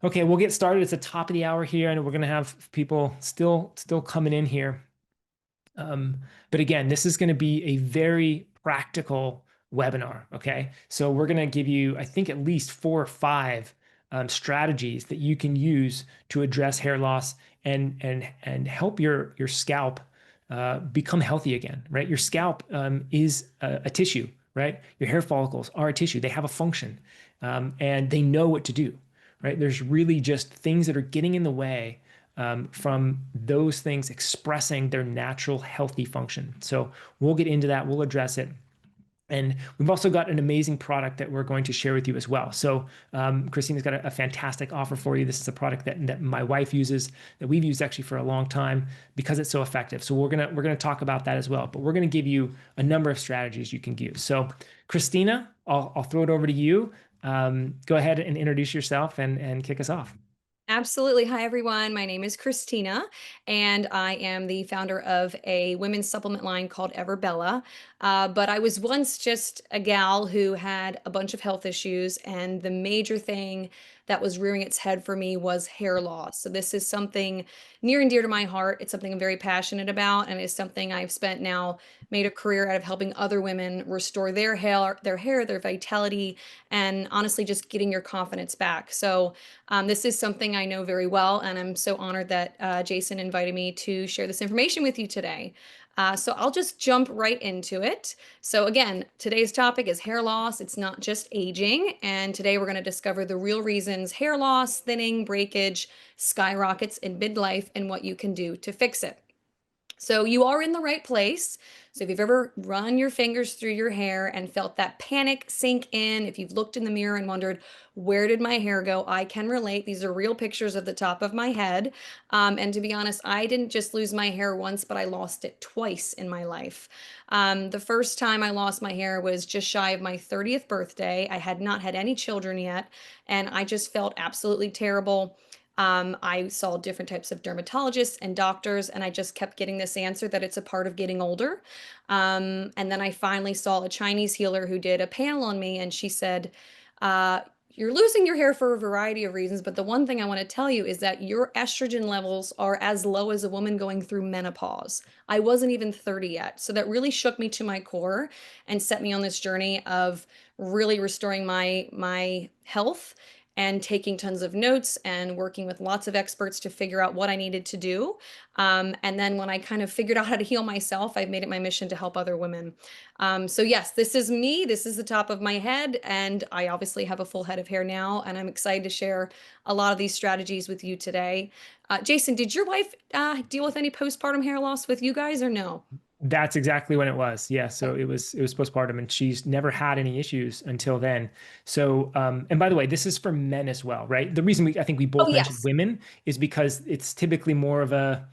Okay, we'll get started. It's the top of the hour here, and we're gonna have people still coming in here. Um, but again, this is going to be a very practical webinar. Okay. So we're going to give you, I think, at least 4 or 5 strategies that you can use to address hair loss and help your scalp become healthy again, right? Your scalp is a tissue, right? Your hair follicles are a tissue. They have a function, and they know what to do, right? There's really just things that are getting in the way from those things expressing their natural healthy function. So we'll get into that. We'll address it. And we've also got an amazing product that we're going to share with you as well. So Christina's got a fantastic offer for you. This is a product that my wife uses, that we've used actually for a long time because it's so effective. So we're gonna talk about that as well. But we're gonna give you a number of strategies you can use. So Christina, I'll throw it over to you. Go ahead and introduce yourself and kick us off. Absolutely. Hi, everyone. My name is Christina, and I am the founder of a women's supplement line called Everbella. But I was once just a gal who had a bunch of health issues, and the major thing that was rearing its head for me was hair loss. So this is something near and dear to my heart. It's something I'm very passionate about, and it's something I've spent now made a career out of helping other women restore their vitality, and honestly, just getting your confidence back. So this is something I know very well, and I'm so honored that Jason invited me to share this information with you today. So I'll just jump right into it. So again, today's topic is hair loss. It's not just aging. And today we're going to discover the real reasons hair loss, thinning, breakage skyrockets in midlife and what you can do to fix it. So you are in the right place. So if you've ever run your fingers through your hair and felt that panic sink in, if you've looked in the mirror and wondered, where did my hair go? I can relate. These are real pictures of the top of my head. And to be honest, I didn't just lose my hair once, but I lost it twice in my life. The first time I lost my hair was just shy of my 30th birthday. I had not had any children yet, and I just felt absolutely terrible. I saw different types of dermatologists and doctors, and I just kept getting this answer that it's a part of getting older. And then I finally saw a Chinese healer who did a panel on me, and she said, you're losing your hair for a variety of reasons, but the one thing I want to tell you is that your estrogen levels are as low as a woman going through menopause. I wasn't even 30 yet. So that really shook me to my core and set me on this journey of really restoring my health and taking tons of notes and working with lots of experts to figure out what I needed to do. And then when I kind of figured out how to heal myself, I've made it my mission to help other women. So yes, this is me. This is the top of my head, and I obviously have a full head of hair now, and I'm excited to share a lot of these strategies with you today. Jason, did your wife deal with any postpartum hair loss with you guys or no? That's exactly when it was. Yeah. So it was postpartum, and she's never had any issues until then. So and by the way, this is for men as well, right? The reason I think we Oh, both mentioned yes. women is because it's typically more of a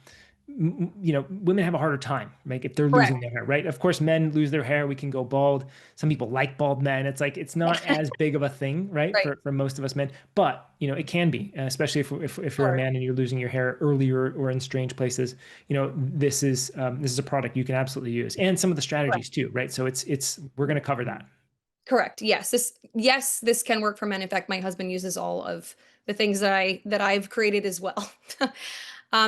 women have a harder time, like if they're losing Correct. their hair, right? Of course, men lose their hair. We can go bald. Some people like bald men. It's like it's not as big of a thing, right? Right. For most of us men, but it can be, especially if you're a Sure. man and you're losing your hair earlier or in strange places. This is a product you can absolutely use, and some of the strategies too, right? So it's we're going to cover that. Correct. Yes, this can work for men. In fact, my husband uses all of the things that I've created as well.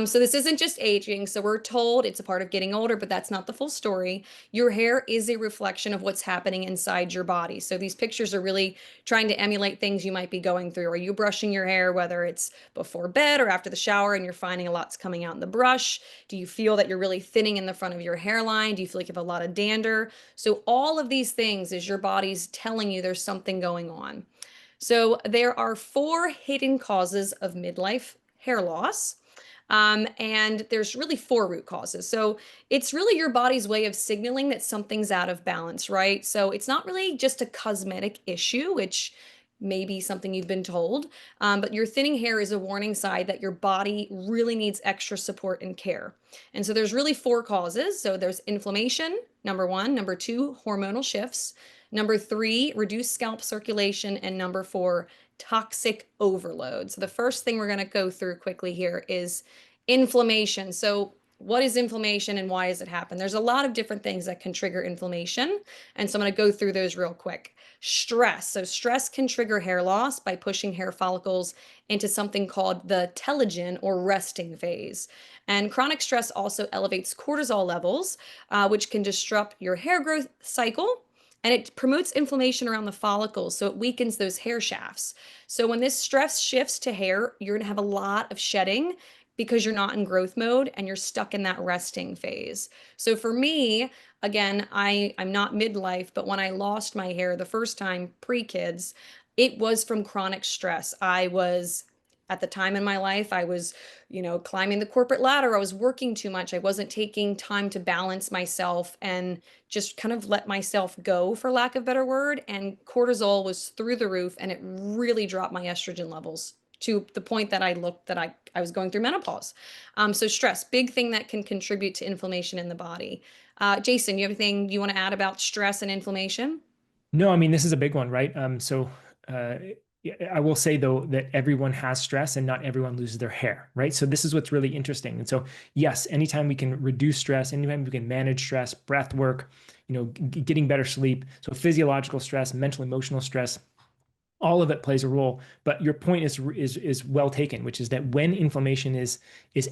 So this isn't just aging. So we're told it's a part of getting older, but that's not the full story. Your hair is a reflection of what's happening inside your body. So these pictures are really trying to emulate things you might be going through. Are you brushing your hair, whether it's before bed or after the shower, and you're finding a lot's coming out in the brush? Do you feel that you're really thinning in the front of your hairline? Do you feel like you have a lot of dander? So all of these things is your body's telling you there's something going on. So there are 4 hidden causes of midlife hair loss. And there's really 4 root causes. So it's really your body's way of signaling that something's out of balance, right? So it's not really just a cosmetic issue, which may be something you've been told, but your thinning hair is a warning sign that your body really needs extra support and care. And so there's really 4 causes. So there's inflammation, number one. Number two, hormonal shifts. Number three, reduced scalp circulation. And number four, toxic overload. So the first thing we're going to go through quickly here is inflammation. So what is inflammation and why does it happen? There's a lot of different things that can trigger inflammation. And so I'm going to go through those real quick. Stress. So stress can trigger hair loss by pushing hair follicles into something called the telogen or resting phase. And chronic stress also elevates cortisol levels, which can disrupt your hair growth cycle. And it promotes inflammation around the follicles, so it weakens those hair shafts. So when this stress shifts to hair, you're going to have a lot of shedding because you're not in growth mode and you're stuck in that resting phase. So for me, again, I'm not midlife, but when I lost my hair the first time pre-kids, it was from chronic stress. I was at the time in my life, I was, climbing the corporate ladder. I was working too much. I wasn't taking time to balance myself and just kind of let myself go, for lack of a better word. And cortisol was through the roof and it really dropped my estrogen levels to the point that I was going through menopause. So stress, big thing that can contribute to inflammation in the body. Jason, you have anything you want to add about stress and inflammation? No, I mean, this is a big one, right? Uh, yeah, I will say though that everyone has stress and not everyone loses their hair, right? So this is what's really interesting. And so, yes, anytime we can reduce stress, anytime we can manage stress, breath work, getting better sleep. So physiological stress, mental, emotional stress, all of it plays a role. But your point is well taken, which is that when inflammation is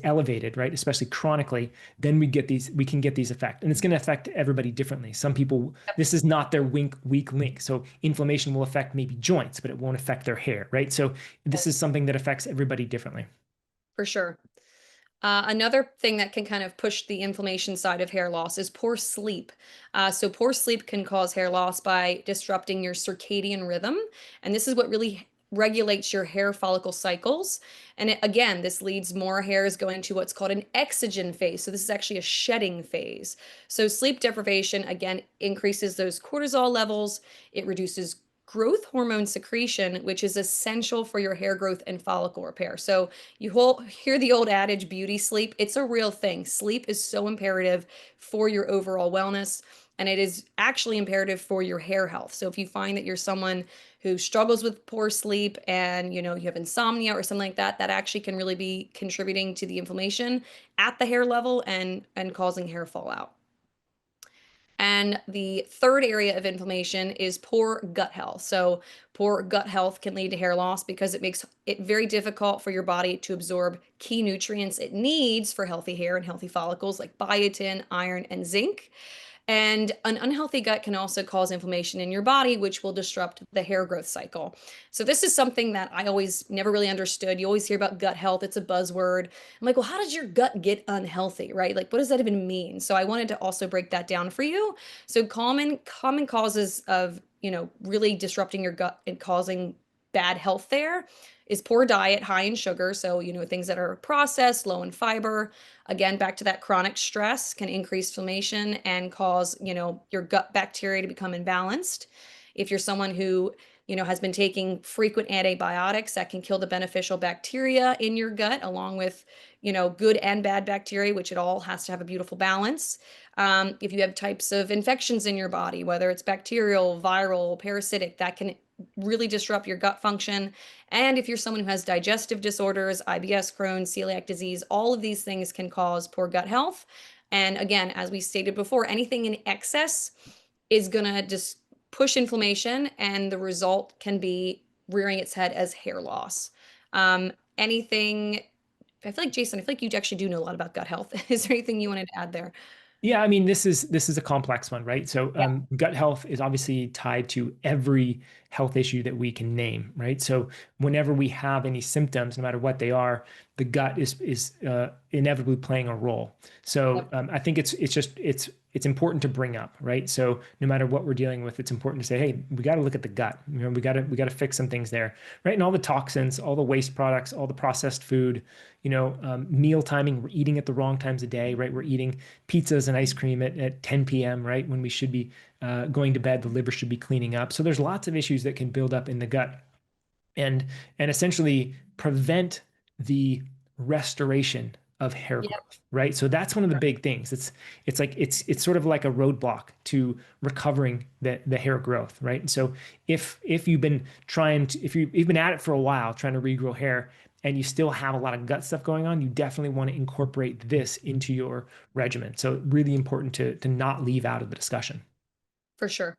elevated, right, especially chronically, then we can get these effects, and it's going to affect everybody differently. Some people, this is not their weak link. So inflammation will affect maybe joints, but it won't affect their hair, right? So this is something that affects everybody differently. For sure. Another thing that can kind of push the inflammation side of hair loss is poor sleep. So, poor sleep can cause hair loss by disrupting your circadian rhythm. And this is what really regulates your hair follicle cycles. And again, this leads more hairs going to what's called an exogen phase. So, this is actually a shedding phase. So, sleep deprivation, again, increases those cortisol levels, it reduces growth hormone secretion, which is essential for your hair growth and follicle repair. So, hear the old adage, beauty sleep. It's a real thing. Sleep is so imperative for your overall wellness, and it is actually imperative for your hair health. So if you find that you're someone who struggles with poor sleep and you have insomnia or something like that, that actually can really be contributing to the inflammation at the hair level and causing hair fallout. And the third area of inflammation is poor gut health. So, poor gut health can lead to hair loss because it makes it very difficult for your body to absorb key nutrients it needs for healthy hair and healthy follicles like biotin, iron, and zinc. And an unhealthy gut can also cause inflammation in your body, which will disrupt the hair growth cycle. So, this is something that I always never really understood. You always hear about gut health, it's a buzzword. I'm like, well, how does your gut get unhealthy, right? Like, what does that even mean? So, I wanted to also break that down for you. So, common causes of, really disrupting your gut and causing bad health there is poor diet, high in sugar. So, things that are processed, low in fiber. Again, back to that chronic stress can increase inflammation and cause, your gut bacteria to become imbalanced. If you're someone who, has been taking frequent antibiotics, that can kill the beneficial bacteria in your gut, along with, good and bad bacteria, which it all has to have a beautiful balance. If you have types of infections in your body, whether it's bacterial, viral, parasitic, that can really disrupt your gut function. And if you're someone who has digestive disorders, IBS, Crohn's, celiac disease, all of these things can cause poor gut health. And again, as we stated before, anything in excess is going to just push inflammation, and the result can be rearing its head as hair loss. Anything, I feel like, Jason, I feel like you actually do know a lot about gut health. Is there anything you wanted to add there? Yeah, I mean, this is a complex one, right? So Yeah. gut health is obviously tied to every health issue that we can name, right? So whenever we have any symptoms, no matter what they are, the gut is inevitably playing a role. So Yep. I think it's important to bring up, right? So no matter what we're dealing with, it's important to say, hey, we got to look at the gut. We got to fix some things there, right? And all the toxins, all the waste products, all the processed food, meal timing. We're eating at the wrong times of day, right? We're eating pizzas and ice cream at 10 p.m., right? When we should be going to bed, the liver should be cleaning up. So there's lots of issues that can build up in the gut and and essentially prevent the restoration of hair Yep. growth, right? So that's one of the big things. It's sort of like a roadblock to recovering the hair growth, right? And so if you've been trying to if you've been at it for a while trying to regrow hair and you still have a lot of gut stuff going on, you definitely want to incorporate this into your regimen. So really important to not leave out of the discussion. For sure.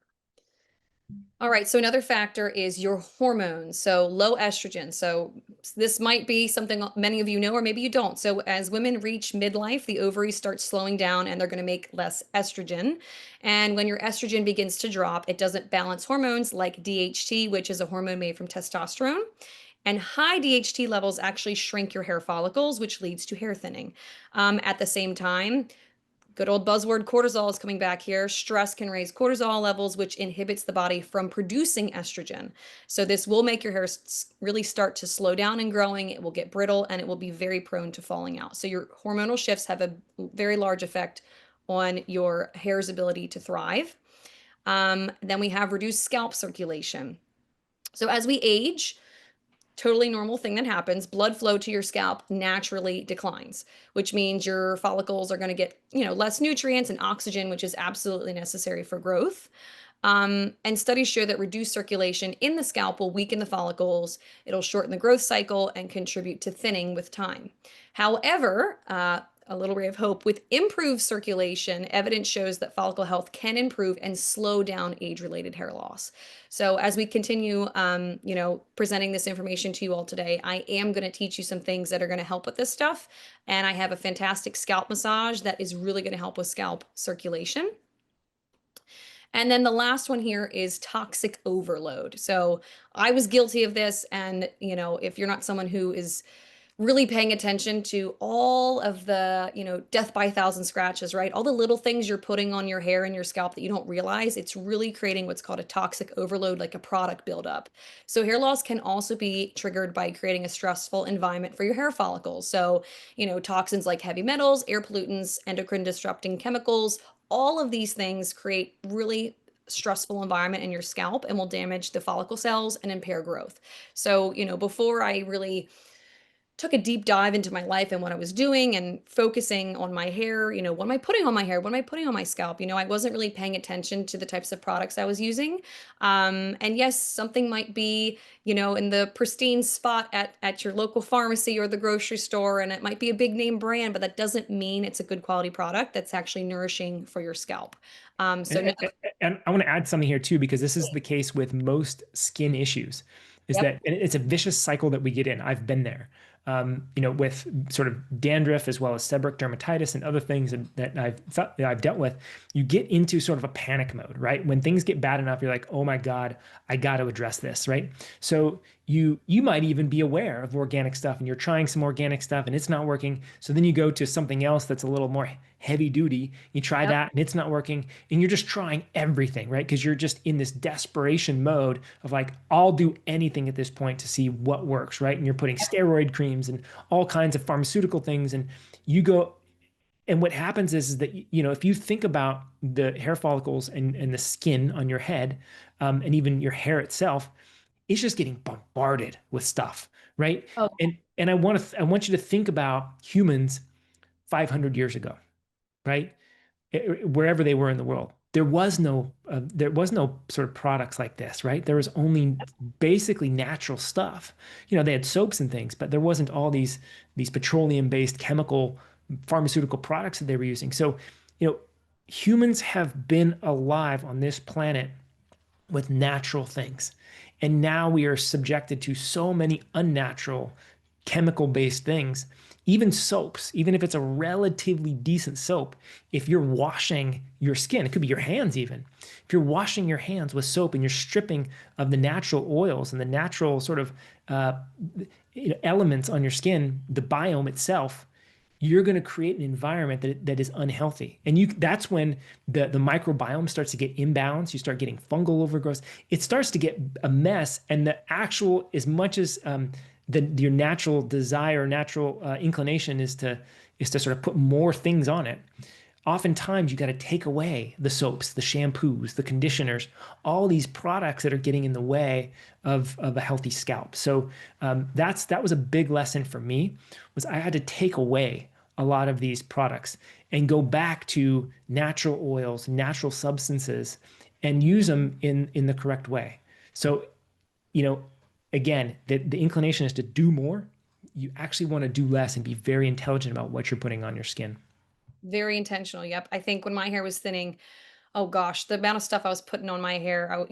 All right, so another factor is your hormones. So low estrogen. So this might be something many of you know, or maybe you don't. So as women reach midlife, the ovaries start slowing down and they're going to make less estrogen. And when your estrogen begins to drop, it doesn't balance hormones like DHT, which is a hormone made from testosterone. And high DHT levels actually shrink your hair follicles, which leads to hair thinning. At the same time, good old buzzword cortisol is coming back here. Stress can raise cortisol levels, which inhibits the body from producing estrogen. So this will make your hair really start to slow down in growing. It will get brittle and it will be very prone to falling out. So your hormonal shifts have a very large effect on your hair's ability to thrive. Then we have reduced scalp circulation. So as we age, totally normal thing that happens, blood flow to your scalp naturally declines, which means your follicles are going to get, less nutrients and oxygen, which is absolutely necessary for growth. And studies show that reduced circulation in the scalp will weaken the follicles, it'll shorten the growth cycle and contribute to thinning with time. However, a little ray of hope with improved circulation, evidence shows that follicle health can improve and slow down age-related hair loss. So as we continue, presenting this information to you all today, I am going to teach you some things that are going to help with this stuff. And I have a fantastic scalp massage that is really going to help with scalp circulation. And then the last one here is toxic overload. So I was guilty of this. And, if you're not someone who is really paying attention to all of the, death by a thousand scratches, right? All the little things you're putting on your hair and your scalp that you don't realize, it's really creating what's called a toxic overload, like a product buildup. So hair loss can also be triggered by creating a stressful environment for your hair follicles. So, toxins like heavy metals, air pollutants, endocrine disrupting chemicals, all of these things create really stressful environment in your scalp and will damage the follicle cells and impair growth. So, before I really took a deep dive into my life and what I was doing and focusing on my hair, what am I putting on my hair? What am I putting on my scalp? I wasn't really paying attention to the types of products I was using. And yes, something might be, in the pristine spot at your local pharmacy or the grocery store, and it might be a big name brand, but that doesn't mean it's a good quality product that's actually nourishing for your scalp. So no, And I want to add something here too, because this is the case with most skin issues, is yep. that and it's a vicious cycle that we get in. I've been there, with sort of dandruff as well as seborrheic dermatitis and other things that I've dealt with. You get into sort of a panic mode, right? When things get bad enough, you're like, oh my God, I got to address this, right? So you might even be aware of organic stuff and you're trying some organic stuff and it's not working. So then you go to something else that's a little more heavy duty. You try Yep. that and it's not working. And you're just trying everything, right? Because you're just in this desperation mode of like, I'll do anything at this point to see what works, right? And you're putting steroid creams and all kinds of pharmaceutical things. And you go, and what happens is that, if you think about the hair follicles and the skin on your head, and even your hair itself, it's just getting bombarded with stuff, right? Oh, And I want you to think about humans 500 years ago, right? Wherever they were in the world. There was no sort of products like this, right? There was only basically natural stuff. They had soaps and things, but there wasn't all these petroleum-based chemical pharmaceutical products that they were using. So, you know, humans have been alive on this planet with natural things. And now we are subjected to so many unnatural chemical based things. Even soaps, even if it's a relatively decent soap, if you're washing your skin, it could be your hands even. If you're washing your hands with soap and you're stripping of the natural oils and the natural sort of uh, elements on your skin, the biome itself, you're going to create an environment that is unhealthy. And that's when the microbiome starts to get imbalanced. You start getting fungal overgrowth. It starts to get a mess. And the actual, as much as your natural desire, natural inclination is to sort of put more things on it. Oftentimes, you got to take away the soaps, the shampoos, the conditioners, all these products that are getting in the way of a healthy scalp. So that was a big lesson for me, was I had to take away a lot of these products and go back to natural oils, natural substances, and use them in the correct way. So, you know, again, the inclination is to do more. You actually want to do less and be very intelligent about what you're putting on your skin. Very intentional. Yep. I think when my hair was thinning, oh gosh, the amount of stuff I was putting on my hair,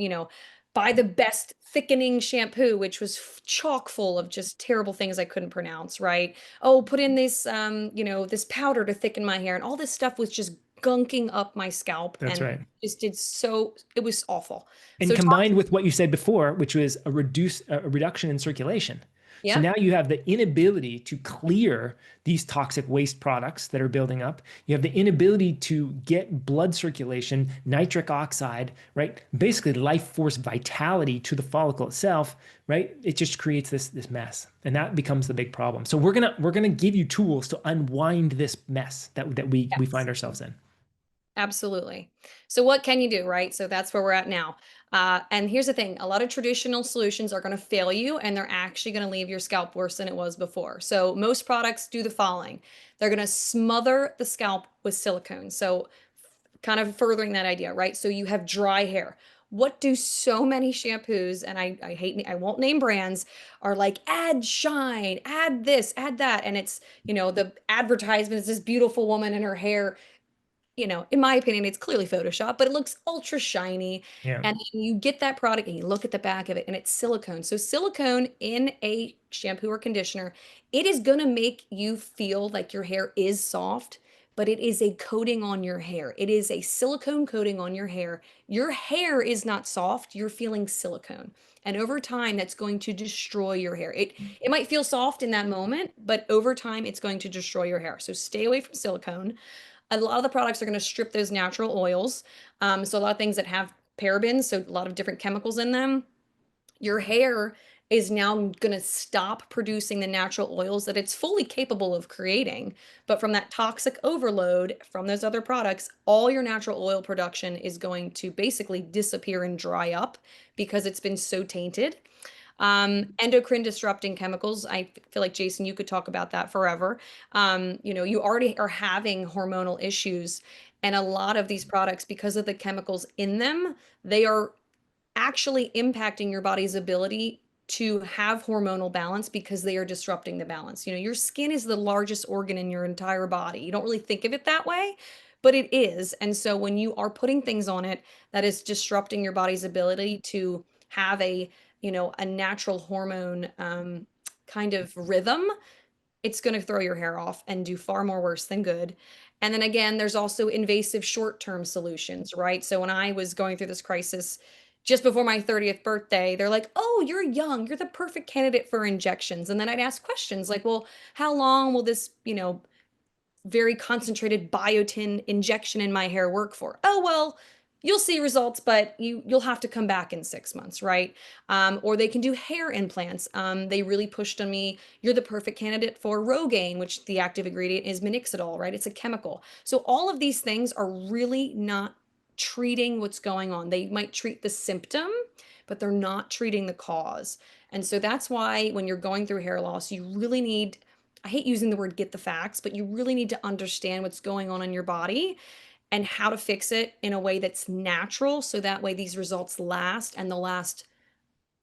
buy the best thickening shampoo, which was chock full of just terrible things I couldn't pronounce, right? Oh, put in this, this powder to thicken my hair. And all this stuff was just gunking up my scalp That's and right. it was awful. And So, combined with what you said before, which was a reduction in circulation. So yep. now you have the inability to clear these toxic waste products that are building up. You have the inability to get blood circulation, nitric oxide, right? Basically life force vitality to the follicle itself, right? It just creates this mess. And that becomes the big problem. So we're gonna give you tools to unwind this mess that we Yes. find ourselves in. Absolutely. So what can you do, right? So that's where we're at now. And here's the thing, a lot of traditional solutions are going to fail you and they're actually going to leave your scalp worse than it was before. So most products do the following. They're going to smother the scalp with silicone. So kind of furthering that idea, right? So you have dry hair. What do so many shampoos, and I won't name brands, are like, add shine, add this, add that. And it's, the advertisement is this beautiful woman and her hair, in my opinion, it's clearly Photoshop, but it looks ultra shiny. Yeah. And then you get that product and you look at the back of it and it's silicone. So silicone in a shampoo or conditioner, it is going to make you feel like your hair is soft, but it is a coating on your hair. It is a silicone coating on your hair. Your hair is not soft, you're feeling silicone. And over time, that's going to destroy your hair. It might feel soft in that moment, but over time, it's going to destroy your hair. So stay away from silicone. A lot of the products are going to strip those natural oils. So a lot of things that have parabens, so a lot of different chemicals in them, your hair is now going to stop producing the natural oils that it's fully capable of creating. But from that toxic overload from those other products, all your natural oil production is going to basically disappear and dry up because it's been so tainted. Endocrine disrupting chemicals. I feel like Jason, you could talk about that forever. You already are having hormonal issues, and a lot of these products, because of the chemicals in them, they are actually impacting your body's ability to have hormonal balance because they are disrupting the balance. Your skin is the largest organ in your entire body. You don't really think of it that way, but it is. And so when you are putting things on it that is disrupting your body's ability to have a natural hormone kind of rhythm, it's going to throw your hair off and do far more worse than good. And then again, there's also invasive short-term solutions, right? So when I was going through this crisis just before my 30th birthday, they're like, "Oh, you're young. You're the perfect candidate for injections." And then I'd ask questions like, "Well, how long will this, very concentrated biotin injection in my hair work for?" "Oh, well, you'll see results, but you'll have to come back in 6 months," right? Or they can do hair implants. They really pushed on me. "You're the perfect candidate for Rogaine," which the active ingredient is minoxidil, right? It's a chemical. So all of these things are really not treating what's going on. They might treat the symptom, but they're not treating the cause. And so that's why when you're going through hair loss, you really need, I hate using the word get the facts, but you really need to understand what's going on in your body and how to fix it in a way that's natural. So that way these results last and they'll last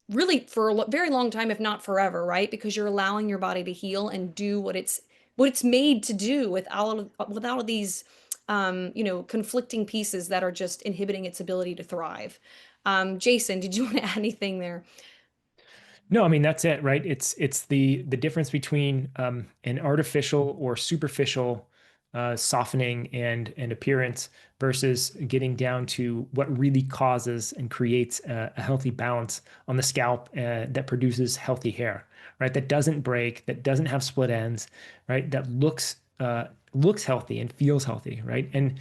really for a very long time, if not forever, right? Because you're allowing your body to heal and do what it's made to do without these conflicting pieces that are just inhibiting its ability to thrive. Jason, did you want to add anything there? No, I mean that's it, right? It's the difference between an artificial or superficial softening and appearance versus getting down to what really causes and creates a healthy balance on the scalp that produces healthy hair, right? That doesn't break, that doesn't have split ends, right? That looks healthy and feels healthy, right? And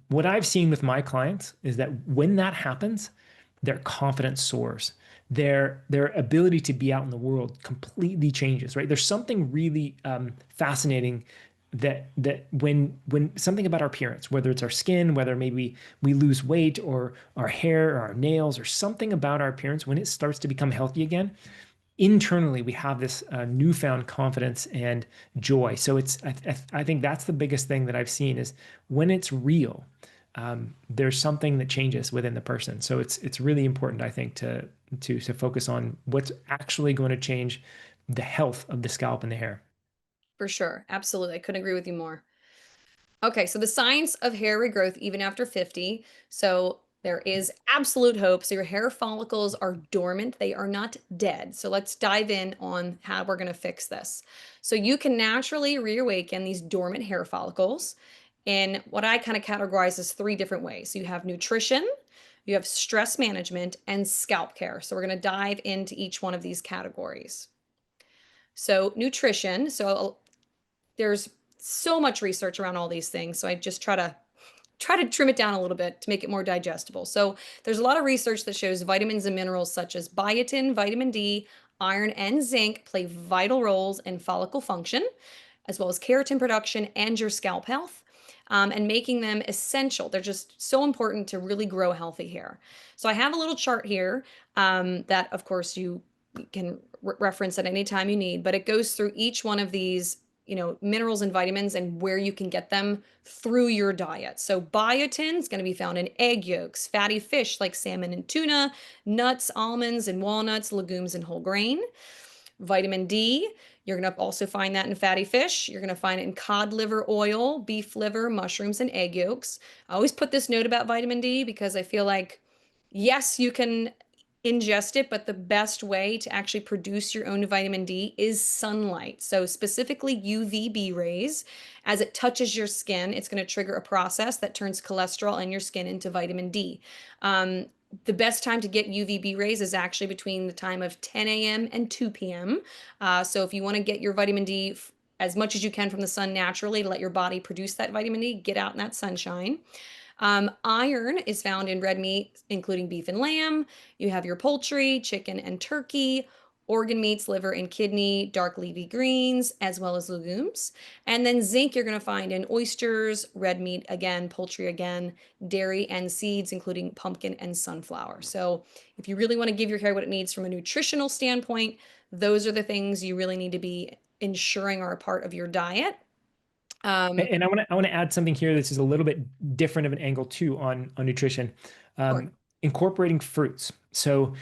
what I've seen with my clients is that when that happens, their confidence soars, their ability to be out in the world completely changes, right? There's something really fascinating that when something about our appearance, whether it's our skin, whether maybe we lose weight or our hair or our nails or something about our appearance, when it starts to become healthy again, internally we have this newfound confidence and joy. So I think that's the biggest thing that I've seen is when it's real, there's something that changes within the person. So it's really important, I think, to focus on what's actually going to change the health of the scalp and the hair. For sure. Absolutely. I couldn't agree with you more. Okay, so the science of hair regrowth even after 50. So there is absolute hope. So your hair follicles are dormant, they are not dead. So let's dive in on how we're going to fix this. So you can naturally reawaken these dormant hair follicles in what I kind of categorize as three different ways. So you have nutrition, you have stress management, and scalp care. So we're going to dive into each one of these categories. So nutrition, so there's so much research around all these things. So I just try to trim it down a little bit to make it more digestible. So there's a lot of research that shows vitamins and minerals such as biotin, vitamin D, iron, and zinc play vital roles in follicle function, as well as keratin production and your scalp health, and making them essential. They're just so important to really grow healthy hair. So I have a little chart here that, of course, you can reference at any time you need, but it goes through each one of these minerals and vitamins and where you can get them through your diet. So biotin is going to be found in egg yolks, fatty fish like salmon and tuna, nuts, almonds and walnuts, legumes and whole grain. Vitamin D, you're going to also find that in fatty fish. You're going to find it in cod liver oil, beef liver, mushrooms, and egg yolks. I always put this note about vitamin D because I feel like, yes, you can ingest it, but the best way to actually produce your own vitamin D is sunlight. So, specifically UVB rays. As it touches your skin, it's going to trigger a process that turns cholesterol in your skin into vitamin D. Um, the best time to get UVB rays is actually between the time of 10 a.m. and 2 p.m. So if you want to get your vitamin D as much as you can from the sun naturally to let your body produce that vitamin D, get out in that sunshine. Iron is found in red meat, including beef and lamb. You have your poultry, chicken, and turkey, organ meats, liver and kidney, dark leafy greens, as well as legumes. And then zinc you're going to find in oysters, red meat again, poultry again, dairy, and seeds, including pumpkin and sunflower. So if you really want to give your hair what it needs from a nutritional standpoint, those are the things you really need to be ensuring are a part of your diet. And Of I want to add something here that's just a little bit different of an angle too on nutrition. course. Incorporating fruits. So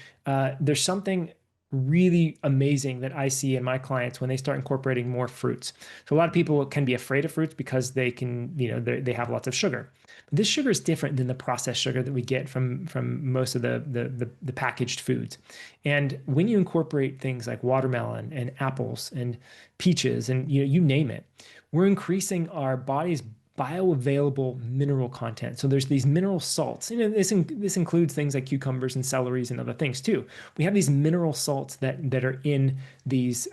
there's something really amazing that I see in my clients when they start incorporating more fruits. So a lot of people can be afraid of fruits because they can, they have lots of sugar. But this sugar is different than the processed sugar that we get from most of the packaged foods. And when you incorporate things like watermelon and apples and peaches and you name it, we're increasing our body's bioavailable mineral content. So there's these mineral salts. This includes things like cucumbers and celeries and other things too. We have these mineral salts that are in these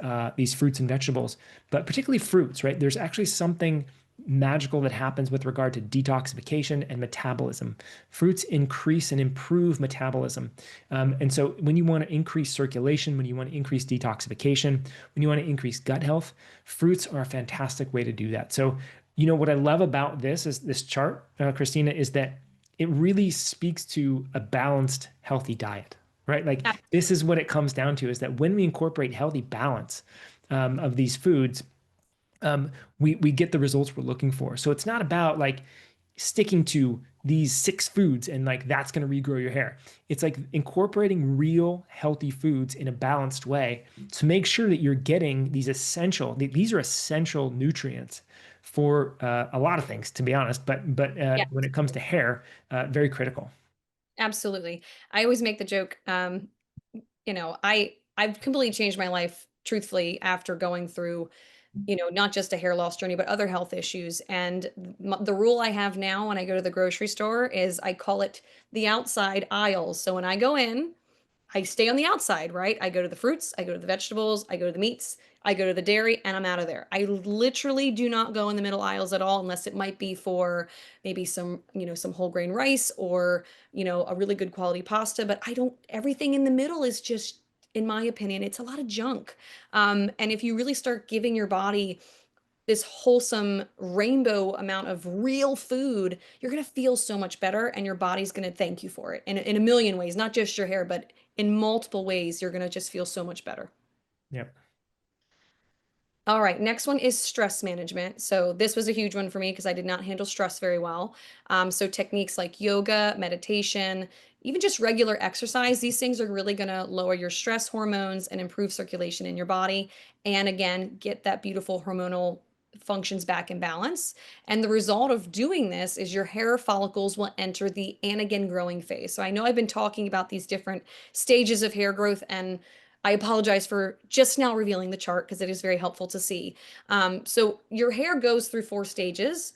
fruits and vegetables, but particularly fruits, right? There's actually something magical that happens with regard to detoxification and metabolism. Fruits increase and improve metabolism. And so when you want to increase circulation, when you want to increase detoxification, when you want to increase gut health, fruits are a fantastic way to do that. So, what I love about this chart, Christina, is that it really speaks to a balanced, healthy diet, right? Like this is what it comes down to is that when we incorporate healthy balance of these foods, we get the results we're looking for. So it's not about like sticking to these 6 foods and like that's going to regrow your hair. It's like incorporating real healthy foods in a balanced way to make sure that you're getting these are essential nutrients for a lot of things, to be honest. But when it comes to hair, very critical. Absolutely. I always make the joke, I've completely changed my life truthfully after going through, not just a hair loss journey, but other health issues. And the rule I have now when I go to the grocery store is I call it the outside aisles. So when I go in, I stay on the outside, right? I go to the fruits, I go to the vegetables, I go to the meats, I go to the dairy, and I'm out of there. I literally do not go in the middle aisles at all unless it might be for maybe some whole grain rice or, a really good quality pasta. But everything in the middle is just, in my opinion, it's a lot of junk. And if you really start giving your body this wholesome rainbow amount of real food, you're going to feel so much better and your body's going to thank you for it in a million ways, not just your hair, but in multiple ways, you're going to just feel so much better. Yep. All right, next one is stress management. So this was a huge one for me because I did not handle stress very well. So techniques like yoga, meditation, even just regular exercise, these things are really going to lower your stress hormones and improve circulation in your body. And again, get that beautiful hormonal functions back in balance. And the result of doing this is your hair follicles will enter the anagen growing phase. So I know I've been talking about these different stages of hair growth, and I apologize for just now revealing the chart because it is very helpful to see. So your hair goes through 4 stages.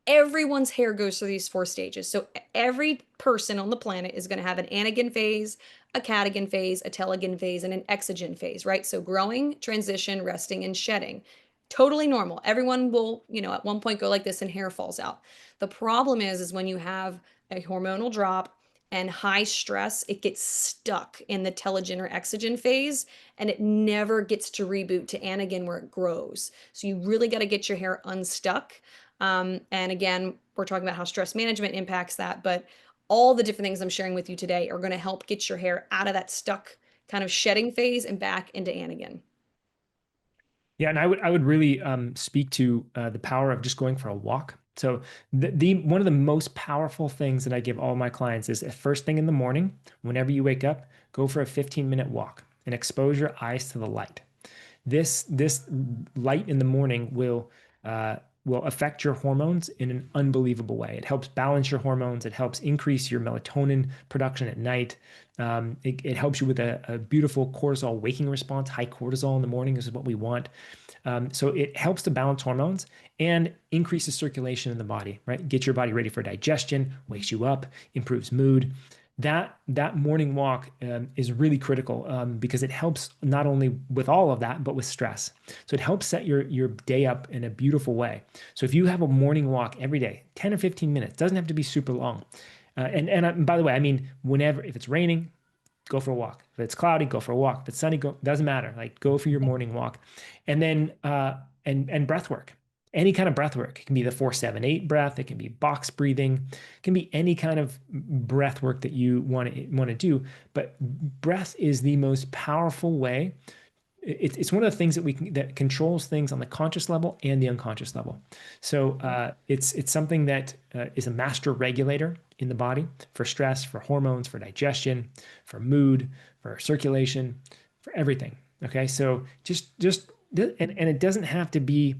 Everyone's hair goes through these 4 stages. So every person on the planet is going to have an anagen phase, a catagen phase, a telogen phase, and an exogen phase, right? So growing, transition, resting, and shedding. Totally normal. Everyone will, at one point go like this and hair falls out. The problem is when you have a hormonal drop and high stress, it gets stuck in the telogen or exogen phase and it never gets to reboot to anagen where it grows. So you really got to get your hair unstuck. And again, we're talking about how stress management impacts that, but all the different things I'm sharing with you today are going to help get your hair out of that stuck kind of shedding phase and back into anagen. Yeah, and I would really speak to the power of just going for a walk. So the one of the most powerful things that I give all my clients is first thing in the morning, whenever you wake up, go for a 15-minute walk and expose your eyes to the light. This light in the morning will affect your hormones in an unbelievable way. It helps balance your hormones. It helps increase your melatonin production at night. It helps you with a beautiful cortisol waking response. High cortisol in the morning is what we want. So it helps to balance hormones and increases circulation in the body, right? Get your body ready for digestion, wakes you up, improves mood. That morning walk is really critical because it helps not only with all of that, but with stress. So it helps set your day up in a beautiful way. So if you have a morning walk every day, 10 or 15 minutes, doesn't have to be super long. And by the way, I mean, whenever, if it's raining, go for a walk. If it's cloudy, go for a walk. If it's sunny, go, doesn't matter. Like go for your morning walk. And then and breath work. Any kind of breath work. It can be the 4-7-8 breath, it can be box breathing, it can be any kind of breath work that you want to do. But breath is the most powerful way. It's one of the things that controls things on the conscious level and the unconscious level. So it's something that is a master regulator in the body for stress, for hormones, for digestion, for mood, for circulation, for everything. Okay, so just and it doesn't have to be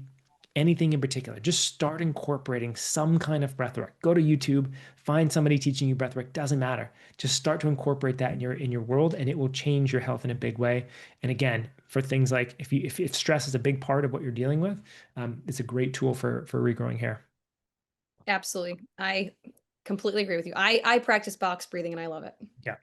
anything in particular. Just start incorporating some kind of breath work. Go to YouTube, find somebody teaching you breath work. Doesn't matter. Just start to incorporate that in your world, and it will change your health in a big way. And again, for things like if stress is a big part of what you're dealing with, it's a great tool for regrowing hair. Absolutely. I completely agree with you. I practice box breathing and I love it. Yeah.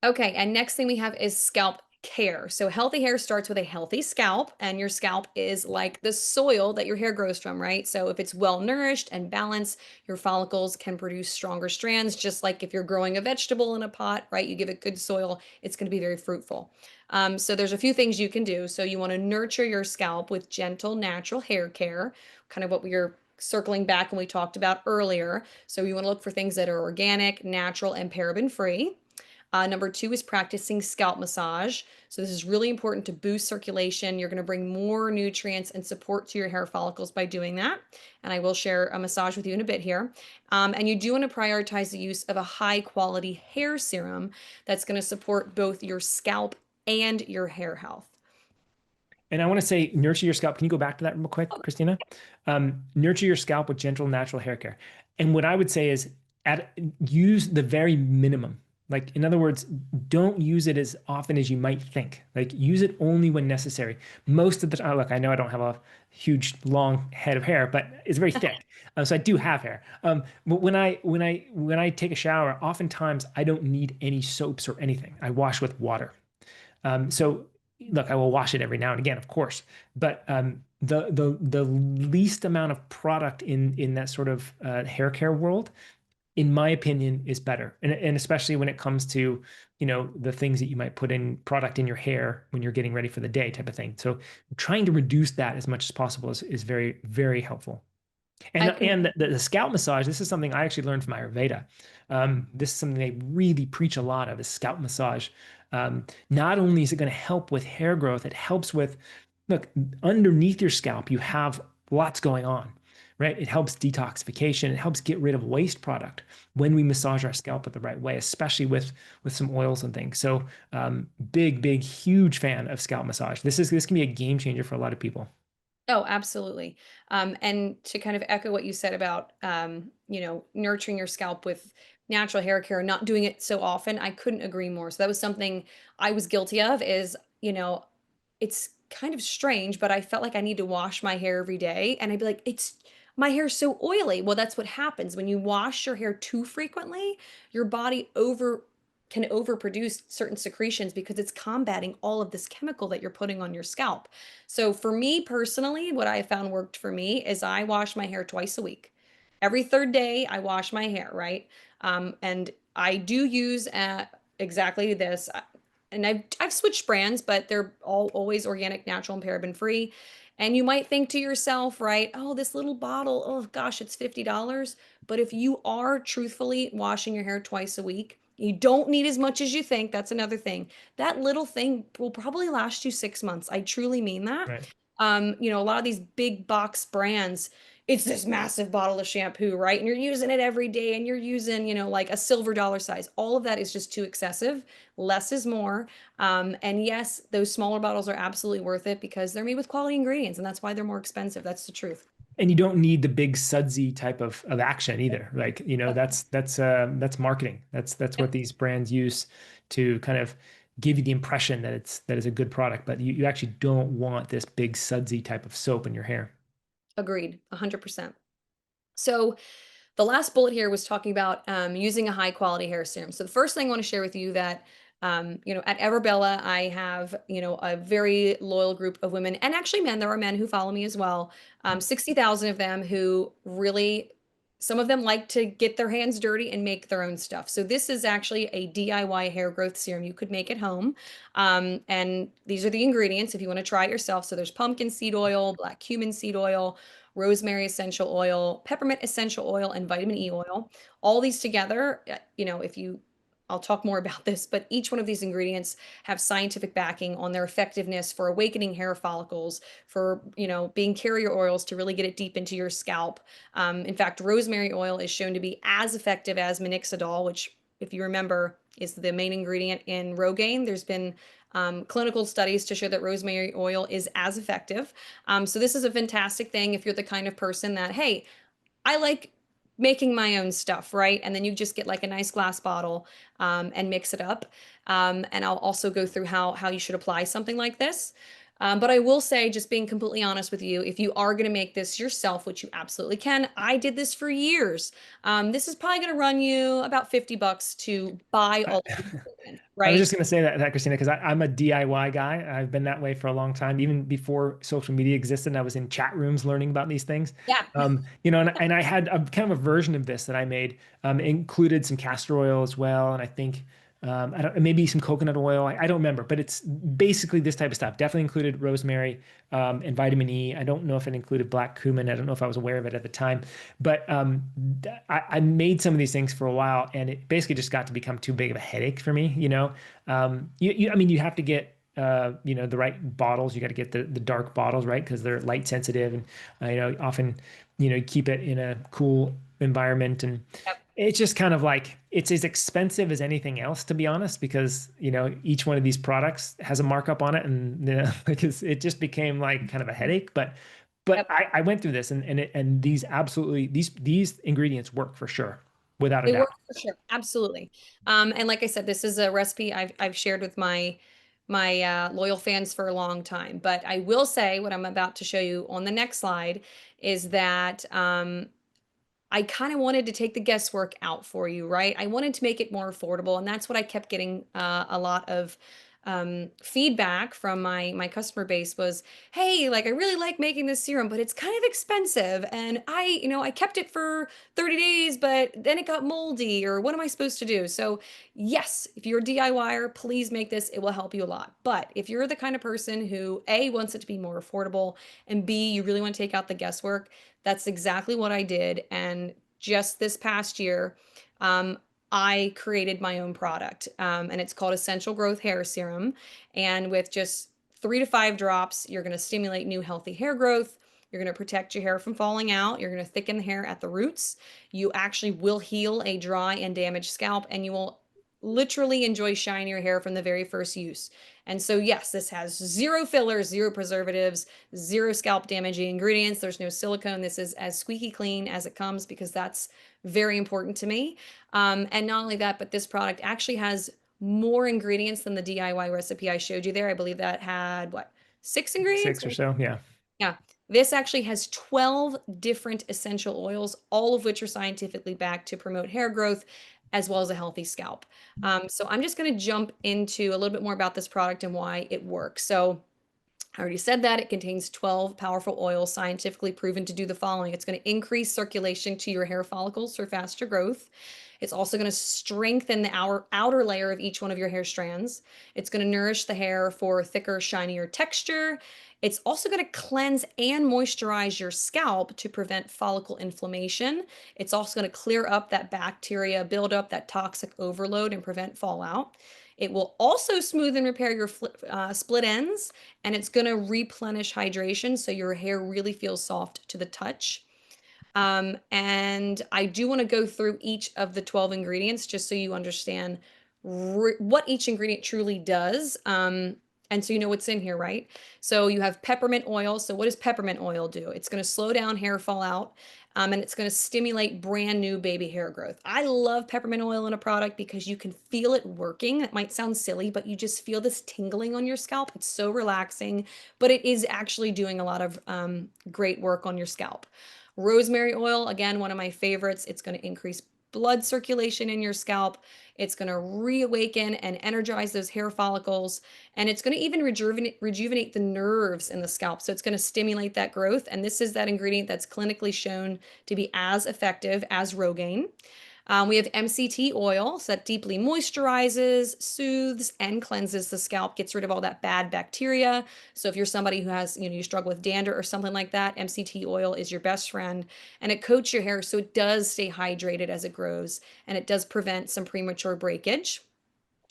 Okay, and next thing we have is scalp care. So healthy hair starts with a healthy scalp, and your scalp is like the soil that your hair grows from, right? So if it's well nourished and balanced, your follicles can produce stronger strands, just like if you're growing a vegetable in a pot, right? You give it good soil, it's going to be very fruitful. So there's a few things you can do. So you want to nurture your scalp with gentle, natural hair care, kind of what we are circling back when we talked about earlier. So you want to look for things that are organic, natural, and paraben free. Number two is practicing scalp massage. So this is really important to boost circulation. You're going to bring more nutrients and support to your hair follicles by doing that. And I will share a massage with you in a bit here. And you do want to prioritize the use of a high quality hair serum that's going to support both your scalp and your hair health. And I want to say, nurture your scalp. Can you go back to that real quick, Christina? Nurture your scalp with gentle, natural hair care. And what I would say is, use the very minimum. Like, in other words, don't use it as often as you might think. Like, use it only when necessary. Most of the time, look, I know I don't have a huge, long head of hair, but it's very thick. So I do have hair. But when I take a shower, oftentimes I don't need any soaps or anything. I wash with water. So look, I will wash it every now and again, of course, but the least amount of product in that sort of hair care world, in my opinion, is better. And especially when it comes to, the things that you might put in product in your hair when you're getting ready for the day type of thing. So trying to reduce that as much as possible is very, very helpful. And I and couldn't the scalp massage, this is something I actually learned from Ayurveda. This is something they really preach a lot of, is scalp massage. Not only is it going to help with hair growth, it helps with, look, underneath your scalp, you have lots going on, right? It helps detoxification. It helps get rid of waste product when we massage our scalp the right way, especially with some oils and things. So, big, huge fan of scalp massage. This can be a game changer for a lot of people. Oh, absolutely. And to kind of echo what you said about, nurturing your scalp with natural hair care, not doing it so often, I couldn't agree more. So that was something I was guilty of is, it's kind of strange, but I felt like I need to wash my hair every day. And I'd be like, my hair's so oily. Well, that's what happens when you wash your hair too frequently, your body can overproduce certain secretions because it's combating all of this chemical that you're putting on your scalp. So for me personally, what I found worked for me is I wash my hair twice a week. Every third day, I wash my hair, right? And I do use exactly this. And I've switched brands, but they're all always organic, natural, and paraben free. And you might think to yourself, right? Oh, this little bottle, oh gosh, it's $50. But if you are truthfully washing your hair twice a week, you don't need as much as you think. That's another thing. That little thing will probably last you 6 months. I truly mean that. Right. A lot of these big box brands, it's this massive bottle of shampoo, right? And you're using it every day and you're using, like a silver dollar size. All of that is just too excessive. Less is more. And yes, those smaller bottles are absolutely worth it because they're made with quality ingredients and that's why they're more expensive. That's the truth. And you don't need the big sudsy type of action either. Like, that's marketing. That's what Yep. these brands use to kind of give you the impression that it's a good product, but you actually don't want this big sudsy type of soap in your hair. Agreed. 100%. So the last bullet here was talking about using a high quality hair serum. So the first thing I want to share with you that at Everbella, I have a very loyal group of women and actually men. There are men who follow me as well. 60,000 of them who really. Some of them like to get their hands dirty and make their own stuff. So this is actually a DIY hair growth serum you could make at home. And these are the ingredients if you want to try it yourself. So there's pumpkin seed oil, black cumin seed oil, rosemary essential oil, peppermint essential oil, and vitamin E oil. All these together, if you I'll talk more about this, but each one of these ingredients have scientific backing on their effectiveness for awakening hair follicles, for, being carrier oils to really get it deep into your scalp. In fact, rosemary oil is shown to be as effective as minoxidil, which, if you remember, is the main ingredient in Rogaine. There's been clinical studies to show that rosemary oil is as effective. So this is a fantastic thing if you're the kind of person that, hey, I like making my own stuff, right? And then you just get like a nice glass bottle and mix it up. And I'll also go through how you should apply something like this. But I will say, just being completely honest with you, if you are going to make this yourself, which you absolutely can, I did this for years. This is probably going to run you about $50 to buy I, all of the ingredients, I was right? just going to say that Christina, because I'm a DIY guy. I've been that way for a long time, even before social media existed. I was in chat rooms learning about these things. Yeah. And I had a kind of a version of this that I made, included some castor oil as well, and I think I don't, maybe some coconut oil. I don't remember, but it's basically this type of stuff. Definitely included rosemary and vitamin E. I don't know if it included black cumin. I don't know if I was aware of it at the time, but I made some of these things for a while, and it basically just got to become too big of a headache for me. I mean, you have to get the right bottles. You got to get the dark bottles, right? Because they're light sensitive, and often keep it in a cool environment, and Yep. it's just kind of like it's as expensive as anything else, to be honest, because each one of these products has a markup on it, and because it just became like kind of a headache. But Yep. I went through this, and these absolutely these ingredients work for sure, without a They work doubt. for sure, absolutely. And like I said, this is a recipe I've shared with my loyal fans for a long time. But I will say what I'm about to show you on the next slide is that I kind of wanted to take the guesswork out for you, right? I wanted to make it more affordable, and that's what I kept getting a lot of feedback from my customer base was, hey, like I really like making this serum, but it's kind of expensive, and I kept it for 30 days, but then it got moldy, or what am I supposed to do? So yes, if you're a DIYer, please make this. It will help you a lot. But if you're the kind of person who A, wants it to be more affordable, and B, you really want to take out the guesswork, that's exactly what I did. And just this past year, um, I created my own product, and it's called Essential Growth Hair Serum. And with just 3 to 5 drops, you're going to stimulate new healthy hair growth. You're going to protect your hair from falling out. You're going to thicken the hair at the roots. You actually will heal a dry and damaged scalp, and you will literally enjoy shinier hair from the very first use. And so, yes, this has zero fillers, zero preservatives, zero scalp damaging ingredients. There's no silicone. This is as squeaky clean as it comes because that's very important to me. And not only that, but this product actually has more ingredients than the DIY recipe I showed you there. I believe that had what, 6 ingredients? 6 or so. Yeah. Yeah. This actually has 12 different essential oils, all of which are scientifically backed to promote hair growth as well as a healthy scalp. So I'm just going to jump into a little bit more about this product and why it works. So I already said that it contains 12 powerful oils scientifically proven to do the following. It's going to increase circulation to your hair follicles for faster growth. It's also going to strengthen the outer layer of each one of your hair strands. It's going to nourish the hair for thicker, shinier texture. It's also going to cleanse and moisturize your scalp to prevent follicle inflammation. It's also going to clear up that bacteria buildup, that toxic overload, and prevent fallout. It will also smooth and repair your split ends, and it's going to replenish hydration so your hair really feels soft to the touch. And I do want to go through each of the 12 ingredients just so you understand what each ingredient truly does. And so you know what's in here, right? So you have peppermint oil. So what does peppermint oil do? It's going to slow down hair fallout. And it's going to stimulate brand new baby hair growth. I love peppermint oil in a product because you can feel it working. It might sound silly, but you just feel this tingling on your scalp. It's so relaxing, but it is actually doing a lot of great work on your scalp. Rosemary oil, again, one of my favorites. It's going to increase blood circulation in your scalp. It's going to reawaken and energize those hair follicles. And it's going to even rejuvenate the nerves in the scalp. So it's going to stimulate that growth. And this is that ingredient that's clinically shown to be as effective as Rogaine. We have MCT oil, so that deeply moisturizes, soothes, and cleanses the scalp, gets rid of all that bad bacteria. So if you're somebody who has, you struggle with dander or something like that, MCT oil is your best friend. And it coats your hair so it does stay hydrated as it grows, and it does prevent some premature breakage.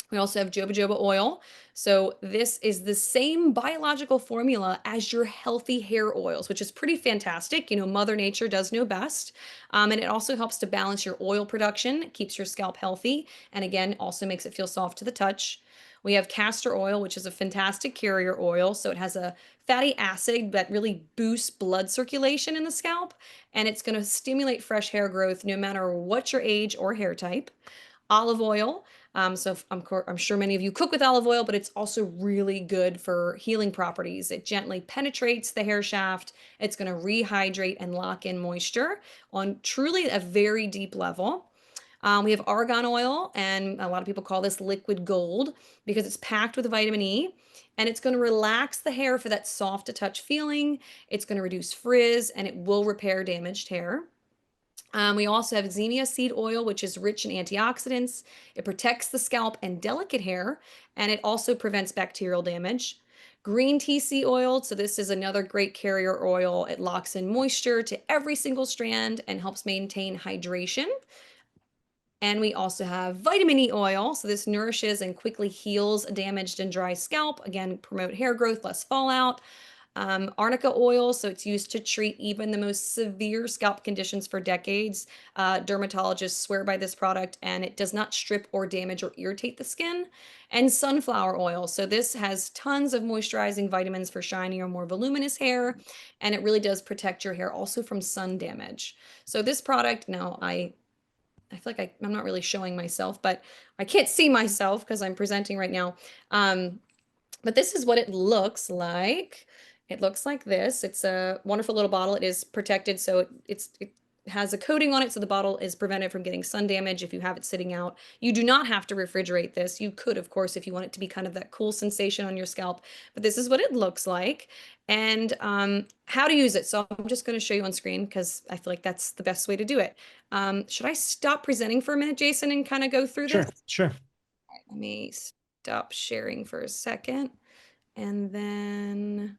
We also have jojoba oil. So this is the same biological formula as your healthy hair oils, which is pretty fantastic. Mother Nature does know best. And it also helps to balance your oil production, keeps your scalp healthy, and again, also makes it feel soft to the touch. We have castor oil, which is a fantastic carrier oil. So it has a fatty acid that really boosts blood circulation in the scalp, and it's going to stimulate fresh hair growth no matter what your age or hair type. Olive oil. So I'm sure many of you cook with olive oil, but it's also really good for healing properties. It gently penetrates the hair shaft. It's going to rehydrate and lock in moisture on truly a very deep level. We have argan oil, and a lot of people call this liquid gold because it's packed with vitamin E, and it's going to relax the hair for that soft to touch feeling. It's going to reduce frizz, and it will repair damaged hair. We also have zinnia seed oil, which is rich in antioxidants. It protects the scalp and delicate hair, and it also prevents bacterial damage. Green tea seed oil, so this is another great carrier oil. It locks in moisture to every single strand and helps maintain hydration. And we also have vitamin E oil. So this nourishes and quickly heals damaged and dry scalp. Again, promote hair growth, less fallout. Arnica oil, so it's used to treat even the most severe scalp conditions for decades. Dermatologists swear by this product, and it does not strip or damage or irritate the skin. And sunflower oil, so this has tons of moisturizing vitamins for shiny or more voluminous hair, and it really does protect your hair also from sun damage. So this product, now I feel like I'm not really showing myself, but I can't see myself because I'm presenting right now. But this is what it looks like. It looks like this. It's a wonderful little bottle. It is protected, so it has a coating on it, so the bottle is prevented from getting sun damage if you have it sitting out. You do not have to refrigerate this. You could, of course, if you want it to be kind of that cool sensation on your scalp, but this is what it looks like. And how to use it. So I'm just going to show you on screen because I feel like that's the best way to do it. Should I stop presenting for a minute, Jason, and kind of go through this? Sure. Sure. Let me stop sharing for a second. And then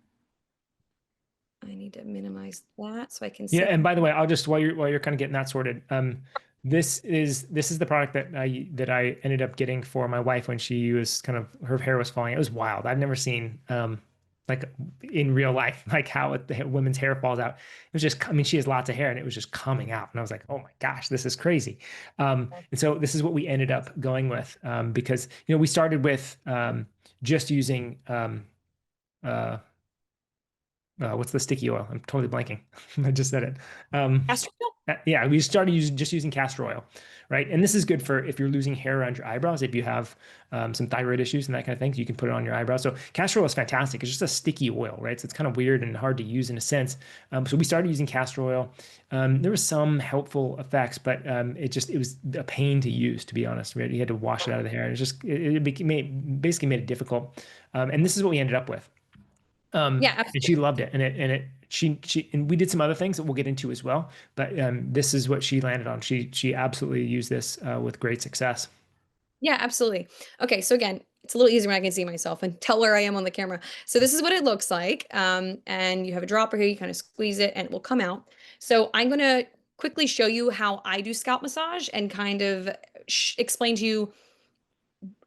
I need to minimize that so I can Yeah, see. and by the way, I'll just while you're kind of getting that sorted, this is the product that I ended up getting for my wife when she was kind of her hair was falling. It was wild. I've never seen like in real life like how the women's hair falls out. It was just, I mean, she has lots of hair and it was just coming out, and I was like, oh my gosh, this is crazy. And so this is what we ended up going with, because we started with just using uh, what's the sticky oil? I'm totally blanking. I just said it. Um, Castor oil? yeah, we started using castor oil, right? And this is good for if you're losing hair around your eyebrows, if you have some thyroid issues and that kind of thing, so you can put it on your eyebrows. So castor oil is fantastic. It's just a sticky oil, right? So it's kind of weird and hard to use in a sense. So we started using castor oil. There was some helpful effects, but it was a pain to use, to be honest. Right? You had to wash it out of the hair. And basically made it difficult. And this is what we ended up with. Yeah, And she absolutely. loved it. And we did some other things that we'll get into as well. But this is what she landed on. She absolutely used this with great success. Yeah, absolutely. Okay, so again, it's a little easier when I can see myself and tell where I am on the camera. So this is what it looks like. And you have a dropper here, you kind of squeeze it and it will come out. So I'm going to quickly show you how I do scalp massage and kind of explain to you,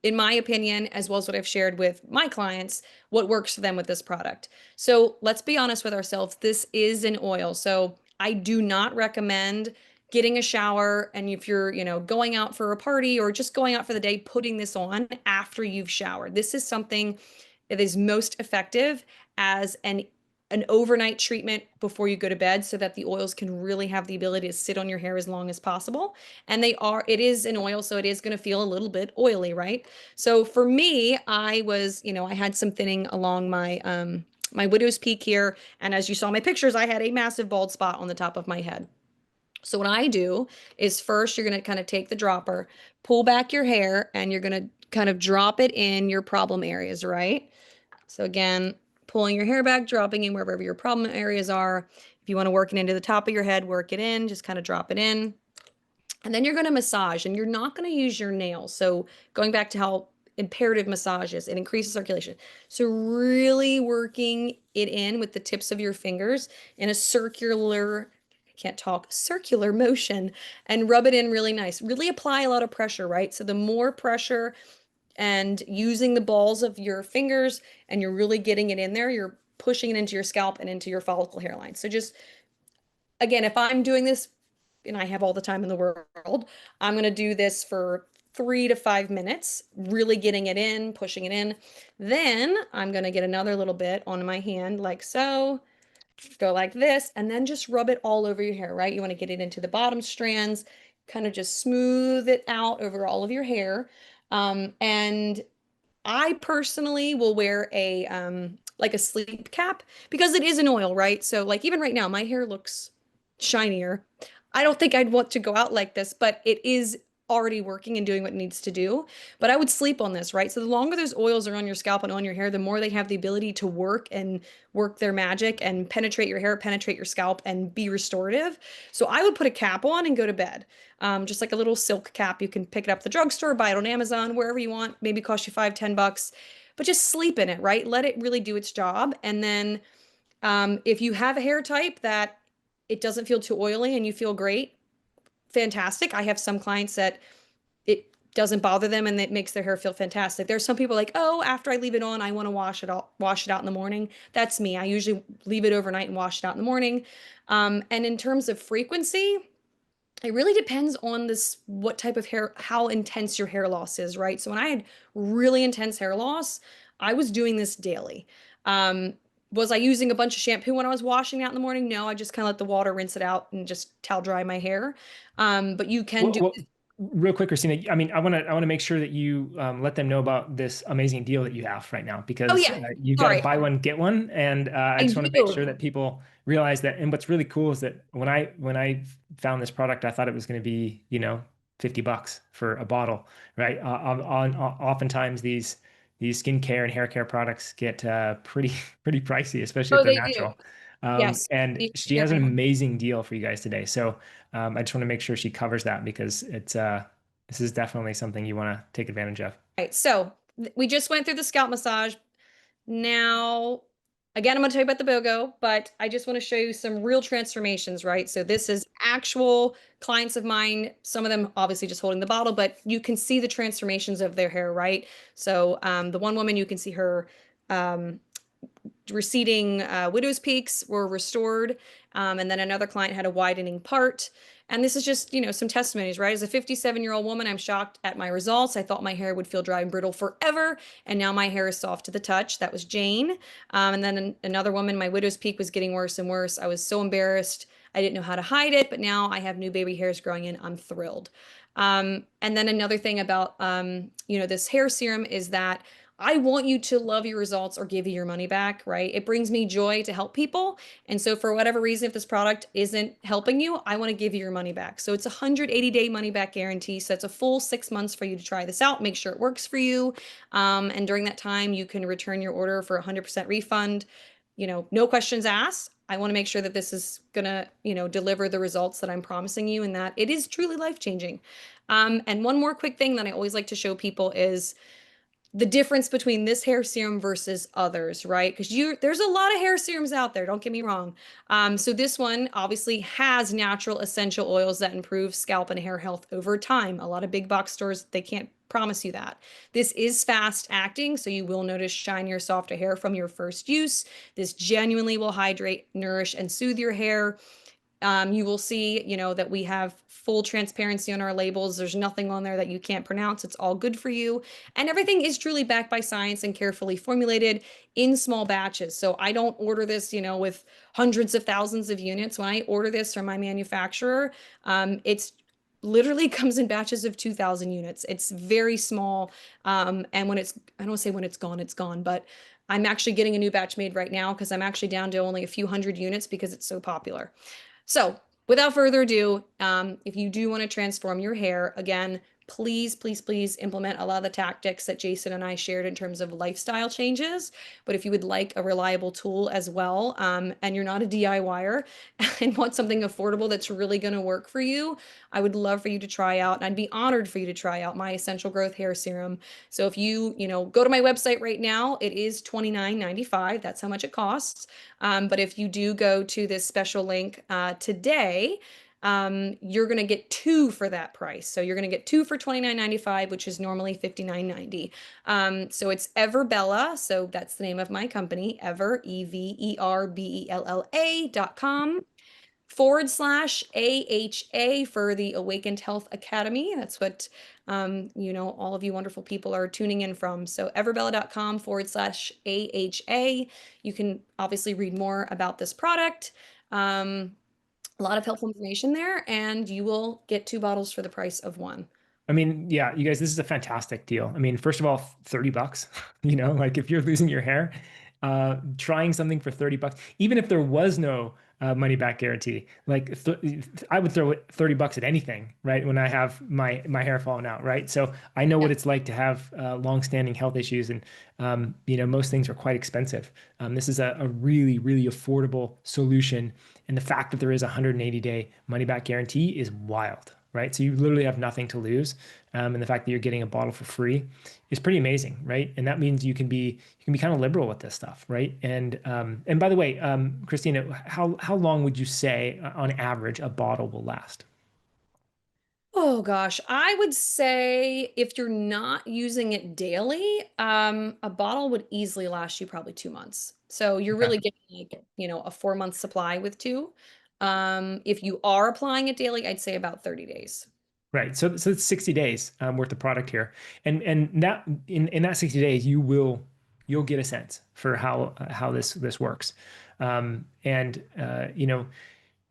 in my opinion, as well as what I've shared with my clients, what works for them with this product. So let's be honest with ourselves. This is an oil. So I do not recommend getting a shower and if you're, going out for a party or just going out for the day, putting this on after you've showered. This is something that is most effective as an overnight treatment before you go to bed so that the oils can really have the ability to sit on your hair as long as possible. And it is an oil, so it is going to feel a little bit oily, right? So for me, I had some thinning along my widow's peak here. And as you saw in my pictures, I had a massive bald spot on the top of my head. So what I do is first you're going to kind of take the dropper, pull back your hair, and you're going to kind of drop it in your problem areas, right? So again, pulling your hair back, dropping in wherever your problem areas are. If you want to work it into the top of your head, work it in, just kind of drop it in. And then you're going to massage and you're not going to use your nails. So going back to how imperative massage is, it increases circulation. So really working it in with the tips of your fingers in a I can't talk, circular motion and rub it in really nice. Really apply a lot of pressure, right? So the more pressure and using the balls of your fingers and you're really getting it in there, you're pushing it into your scalp and into your follicle hairline. So just again, if I'm doing this and I have all the time in the world, I'm going to do this for 3 to 5 minutes, really getting it in, pushing it in. Then I'm going to get another little bit on my hand like so, go like this, and then just rub it all over your hair, right? You want to get it into the bottom strands, kind of just smooth it out over all of your hair. And I personally will wear a like a sleep cap because it is an oil, right? So like even right now, my hair looks shinier. I don't think I'd want to go out like this, but it is already working and doing what it needs to do. But I would sleep on this, right? So the longer those oils are on your scalp and on your hair, the more they have the ability to work and work their magic and penetrate your hair, penetrate your scalp, and be restorative. So I would put a cap on and go to bed. Just like a little silk cap. You can pick it up at the drugstore, buy it on Amazon, wherever you want. Maybe cost you 5, 10 bucks, but just sleep in it, right? Let it really do its job. And then if you have a hair type that it doesn't feel too oily and you feel great, fantastic. I have some clients that it doesn't bother them and it makes their hair feel fantastic. There's some people like, oh, after I leave it on, I want to wash it out in the morning. That's me. I usually leave it overnight and wash it out in the morning. And in terms of frequency, it really depends on this, what type of hair, how intense your hair loss is, right? So when I had really intense hair loss, I was doing this daily. Um, was I using a bunch of shampoo when I was washing it out in the morning? No, I just kind of let the water rinse it out and just towel dry my hair. But you can do. Well, real quick, Christina, I mean, I want to make sure that you let them know about this amazing deal that you have right now, Oh because yeah, you've got to sorry, buy one, get one. And I I just want to make do. sure that people realize that. And what's really cool is that when I found this product, I thought it was going to be, $50 for a bottle, right? Oftentimes these skincare and hair care products get pretty pretty pricey, especially if Oh, they're they do. natural. Yes. And You she never has an know. amazing deal for you guys today. So I just want to make sure she covers that, because this is definitely something you want to take advantage of. Right. So we just went through the scalp massage. Now Again, I'm going to tell you about the BOGO, but I just want to show you some real transformations, right? So this is actual clients of mine, some of them obviously just holding the bottle, but you can see the transformations of their hair, right? So the one woman, you can see her um, receding widow's peaks were restored. And then another client had a widening part. And this is just, some testimonies, right? As a 57-year-old woman, I'm shocked at my results. I thought my hair would feel dry and brittle forever. And now my hair is soft to the touch. That was Jane. And then another woman, my widow's peak was getting worse and worse. I was so embarrassed. I didn't know how to hide it, but now I have new baby hairs growing in. I'm thrilled. And then another thing about, this hair serum is that I want you to love your results or give you your money back, right? It brings me joy to help people. And so for whatever reason, if this product isn't helping you, I want to give you your money back. So it's a 180-day money back guarantee. So it's a full 6 months for you to try this out, make sure it works for you. And during that time, you can return your order for 100% refund. No questions asked. I want to make sure that this is going to, deliver the results that I'm promising you and that it is truly life-changing. And one more quick thing that I always like to show people is the difference between this hair serum versus others, right? Because there's a lot of hair serums out there, don't get me wrong. So this one obviously has natural essential oils that improve scalp and hair health over time. A lot of big box stores, they can't promise you that. This is fast acting, so you will notice shinier, softer hair from your first use. This genuinely will hydrate, nourish, and soothe your hair. You will see, that we have full transparency on our labels. There's nothing on there that you can't pronounce. It's all good for you. And everything is truly backed by science and carefully formulated in small batches. So I don't order this, with hundreds of thousands of units. When I order this from my manufacturer, it's literally comes in batches of 2,000 units. It's very small. And I don't say when it's gone, it's gone, but I'm actually getting a new batch made right now because I'm actually down to only a few hundred units because it's so popular. So, without further ado, if you do want to transform your hair, again, please, please, please implement a lot of the tactics that Jason and I shared in terms of lifestyle changes. But if you would like a reliable tool as well, and you're not a DIYer and want something affordable that's really going to work for you, I would love for you to try out, and I'd be honored for you to try out my Essential Growth Hair Serum. So if you, go to my website right now, it is $29.95. That's how much it costs. But if you do go to this special link today, you're going to get two for that price. So you're going to get two for $29.95, which is normally $59.90. So it's Everbella. So that's the name of my company, Ever, EVERBELLA.com /AHA for the Awakened Health Academy. That's what, all of you wonderful people are tuning in from. So everbella.com /AHA. You can obviously read more about this product. A lot of helpful information there, and you will get 2 bottles for the price of one. I mean, yeah, you guys, this is a fantastic deal. I mean, first of all, $30, like if you're losing your hair, trying something for $30, even if there was no money back guarantee, like I would throw it $30 at anything, right? When I have my hair falling out, right? So I know Yeah. what it's like to have long-standing health issues, and most things are quite expensive. This is a really, really affordable solution, and the fact that there is a 180-day money back guarantee is wild, right? So you literally have nothing to lose, and the fact that you're getting a bottle for free is pretty amazing, right? And that means you can be kind of liberal with this stuff, right? And by the way, Christina, how long would you say on average a bottle will last? Oh gosh, I would say if you're not using it daily, a bottle would easily last you probably 2 months. So you're Okay. really getting like, a 4 month supply with two. If you are applying it daily, I'd say about 30 days. Right. So it's 60 days worth of product here. And that in that 60 days you'll get a sense for how this works. And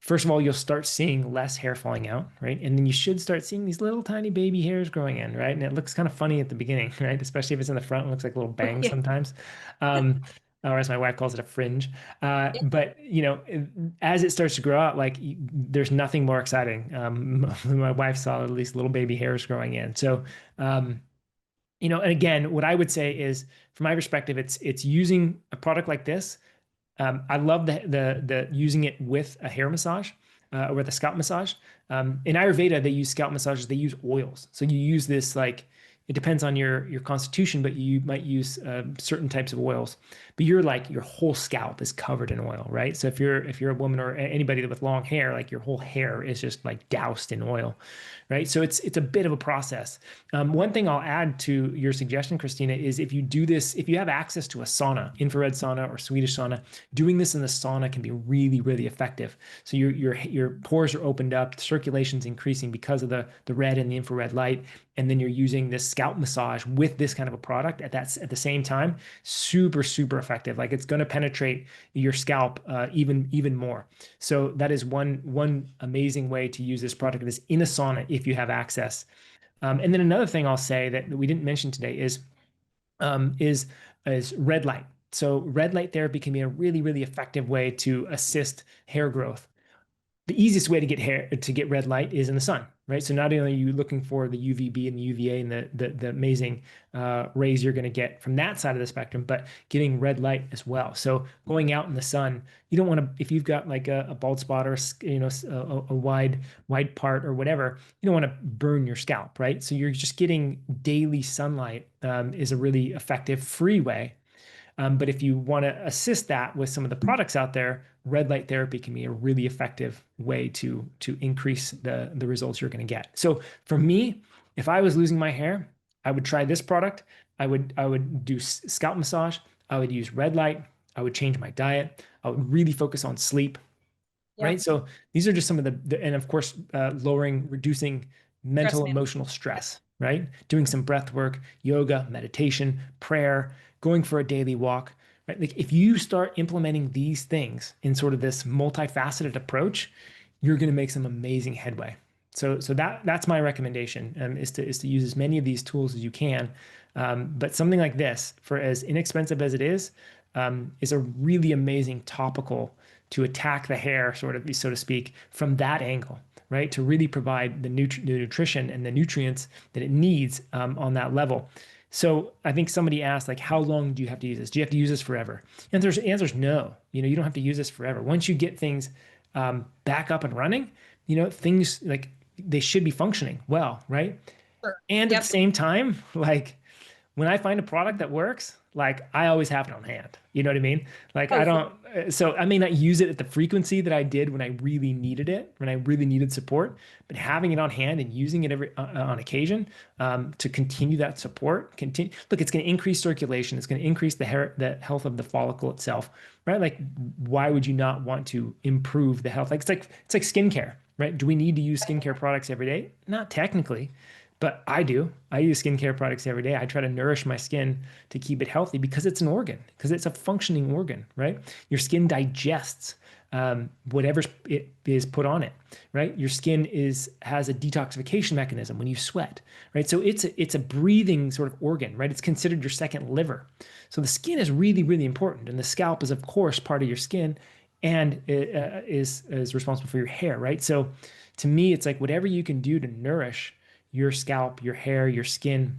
first of all, you'll start seeing less hair falling out, right? And then you should start seeing these little tiny baby hairs growing in, right? And it looks kind of funny at the beginning, right? Especially if it's in the front, it looks like little bangs Yeah. sometimes. Um, or as my wife calls it, a fringe. Yeah. But as it starts to grow out, like there's nothing more exciting. My wife saw at least little baby hairs growing in. So, and again, what I would say is, from my perspective, it's using a product like this. I love the using it with a hair massage or with a scalp massage. In Ayurveda, they use scalp massages. They use oils. So you use this like It depends on your constitution, but you might use certain types of oils. But you're like your whole scalp is covered in oil, right? So if you're a woman or anybody with long hair, like your whole hair is just like doused in oil, right? So it's a bit of a process. One thing I'll add to your suggestion, Christina, is if you do this, if you have access to a sauna, infrared sauna or Swedish sauna, doing this in the sauna can be really, really effective. So your pores are opened up, circulation's increasing because of the red and the infrared light, and then you're using this scalp massage with this kind of a product at the same time. Super, super effective. Like it's going to penetrate your scalp even more. So that is one amazing way to use this product is in a sauna if you have access. And then another thing I'll say that we didn't mention today um, is is red light. So red light therapy can be a really, really effective way to assist hair growth. The easiest way to get red light is in the sun, right? So not only are you looking for the UVB and the UVA and the amazing rays you're going to get from that side of the spectrum, but getting red light as well. So going out in the sun, you don't want to if you've got like a bald spot or a wide part or whatever, you don't want to burn your scalp, right? So you're just getting daily sunlight is a really effective free way but if you want to assist that with some of the products out there, red light therapy can be a really effective way to increase the results you're going to get. So for me, if I was losing my hair, I would try this product. I would do scalp massage. I would use red light. I would change my diet. I would really focus on sleep, right? Yep. So these are just some of and of course, reducing Stress mental, management. emotional stress, right? Doing some breath work, yoga, meditation, prayer, going for a daily walk, right? Like if you start implementing these things in sort of this multifaceted approach, you're going to make some amazing headway. So that's my recommendation is to use as many of these tools as you can. But something like this, for as inexpensive as it is a really amazing topical to attack the hair, sort of, so to speak, from that angle, right? To really provide the nutrition and the nutrients that it needs on that level. So I think somebody asked, like, how long do you have to use this? Do you have to use this forever? Answer's no. You don't have to use this forever. Once you get things back up and running, things like they should be functioning well, right? Sure. And at the Yep. same time, like when I find a product that works, like I always have it on hand. You know what I mean? Like I Oh, for don't, so I may not use it at the frequency that I did when I really needed it, when I really needed support, but having it on hand and using it every on occasion to continue that support, continue. Look, it's going to increase circulation. It's going to increase the health of the follicle itself, right? Like, why would you not want to improve the health? Like it's like skincare, right? Do we need to use skincare products every day? Not technically. But I do. I use skincare products every day. I try to nourish my skin to keep it healthy because it's an organ, because it's a functioning organ, right? Your skin digests whatever it is put on it, right? Your skin has a detoxification mechanism when you sweat, right? So it's a breathing sort of organ, right? It's considered your second liver. So the skin is really, really important, and the scalp is, of course, part of your skin, and it, is responsible for your hair, right? So to me, it's like whatever you can do to nourish your scalp, your hair, your skin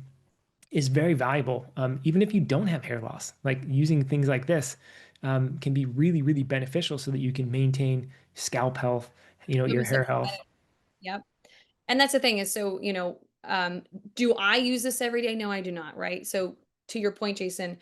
is very valuable. Even if you don't have hair loss, like using things like this can be really, really beneficial so that you can maintain scalp health, your focus hair and health. prevent it. Yep. And that's the thing is, so, do I use this every day? No, I do not. Right. So to your point, Jason,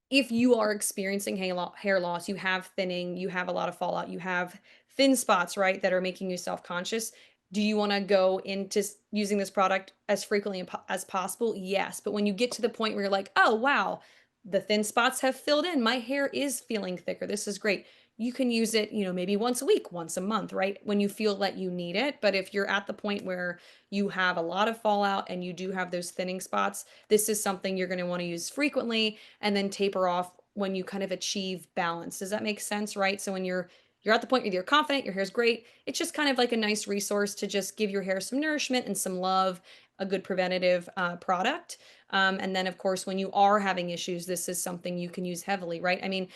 if you are experiencing hair loss, you have thinning, you have a lot of fallout, you have thin spots, right, that are making you self-conscious. Do you want to go into using this product as frequently as possible? Yes. But when you get to the point where you're like, oh, wow, the thin spots have filled in, my hair is feeling thicker. This is great. You can use it, maybe once a week, once a month, right? When you feel that you need it. But if you're at the point where you have a lot of fallout and you do have those thinning spots, this is something you're going to want to use frequently and then taper off when you kind of achieve balance. Does that make sense, right? So when you're at the point where you're confident, your hair's great, it's just kind of like a nice resource to just give your hair some nourishment and some love, a good preventative product. And then, of course, when you are having issues, this is something you can use heavily, right? I mean,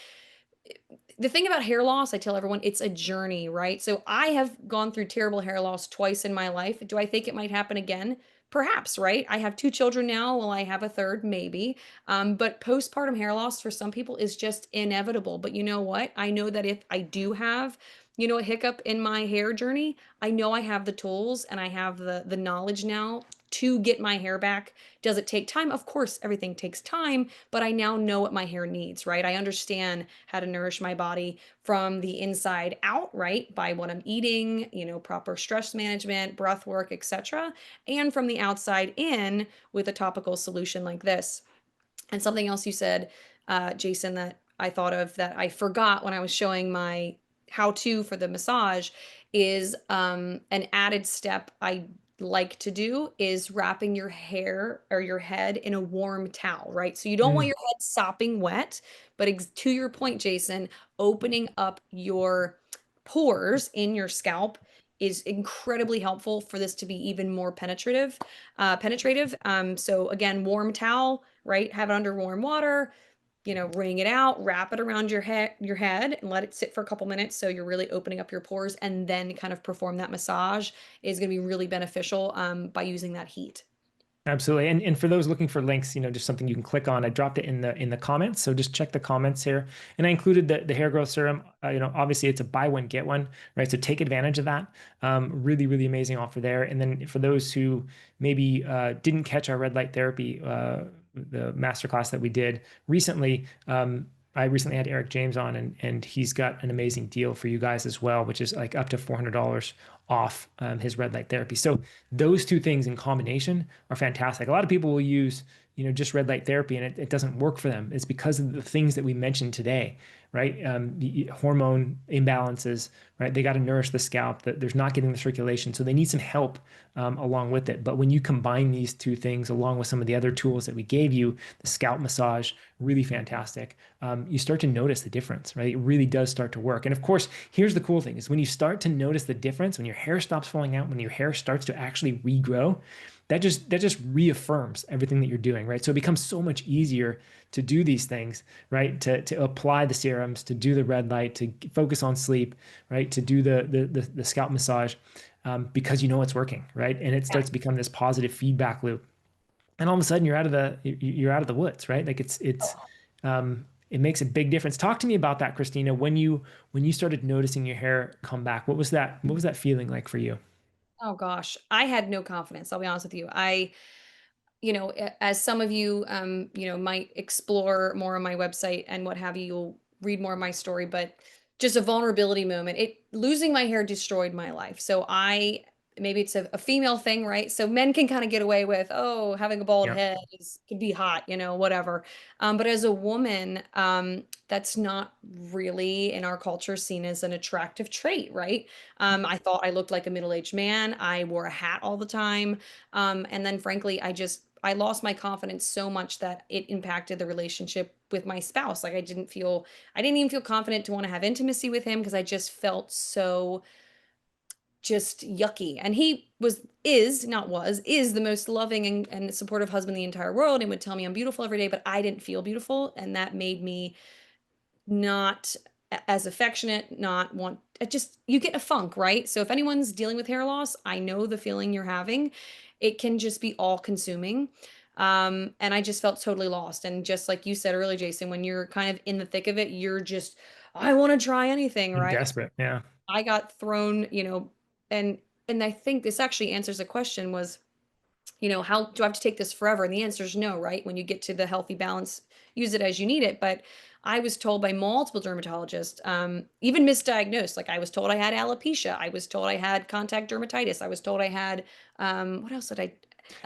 the thing about hair loss, I tell everyone, it's a journey, right? So I have gone through terrible hair loss twice in my life. Do I think it might happen again? Perhaps, right? I have two children now. Will I have a third? Maybe. But postpartum hair loss for some people is just inevitable. But you know what? I know that if I do have, a hiccup in my hair journey, I know I have the tools and I have the knowledge now to get my hair back. Does it take time? Of course, everything takes time, but I now know what my hair needs, right? I understand how to nourish my body from the inside out, right? By what I'm eating, proper stress management, breath work, etc. And from the outside in with a topical solution like this. And something else you said, Jason, that I thought of that I forgot when I was showing my how to for the massage is an added step I like to do is wrapping your hair or your head in a warm towel, right? So you don't want Mm, your head sopping wet, but to your point, Jason, opening up your pores in your scalp is incredibly helpful for this to be even more penetrative. So again, warm towel, right? Have it under warm water, wring it out, wrap it around your head and let it sit for a couple minutes so you're really opening up your pores and then kind of perform that massage is going to be really beneficial by using that heat. absolutely. And for those looking for links, just something you can click on. I dropped it in the comments, so just check the comments here. And I included the hair growth serum. Obviously it's a buy one get one, right? So take advantage of that. Really, really amazing offer there. And then for those who maybe didn't catch our red light therapy, the masterclass that we did recently. I recently had Eric James on, and he's got an amazing deal for you guys as well, which is like up to $400 off his red light therapy. So those two things in combination are fantastic. A lot of people will use, just red light therapy and it doesn't work for them. It's because of the things that we mentioned today, right? The hormone imbalances, right? They got to nourish the scalp. That there's not getting the circulation, so they need some help along with it. But when you combine these two things along with some of the other tools that we gave you, the scalp massage, really fantastic. You start to notice the difference, right? It really does start to work. And of course, here's the cool thing: is when you start to notice the difference, when your hair stops falling out, when your hair starts to actually regrow, that just reaffirms everything that you're doing, right? So it becomes so much easier to do these things, right? To apply the serums, to do the red light, to focus on sleep, right? To do the scalp massage, because you know it's working, right? And it starts to become this positive feedback loop, and all of a sudden you're out of the woods, right? Like it makes a big difference. Talk to me about that, Christina. When you started noticing your hair come back, what was that feeling like for you? Oh gosh, I had no confidence. I'll be honest with you. As some of you, might explore more on my website and what have you, you'll read more of my story, but just a vulnerability moment. Losing my hair destroyed my life. So maybe it's a female thing, right? So men can kind of get away with, oh, having a bald Yeah. head can be hot, whatever. But as a woman, that's not really in our culture seen as an attractive trait, right? I thought I looked like a middle-aged man. I wore a hat all the time. And then frankly, I lost my confidence so much that it impacted the relationship with my spouse. Like I didn't even feel confident to want to have intimacy with him because I just felt so just yucky. And he is the most loving and supportive husband in the entire world and would tell me I'm beautiful every day, but I didn't feel beautiful. And that made me not as affectionate, not want it just you get a funk, right? So if anyone's dealing with hair loss, I know the feeling you're having. It can just be all consuming. And I just felt totally lost. And just like you said earlier, Jason, when you're kind of in the thick of it, you're just, I want to try anything, I'm right? desperate. Yeah. I got thrown, and I think this actually answers the question was, how do I have to take this forever? And the answer is no, right? When you get to the healthy balance, use it as you need it. But I was told by multiple dermatologists, even misdiagnosed. Like I was told I had alopecia. I was told I had contact dermatitis. I was told I had, what else did I?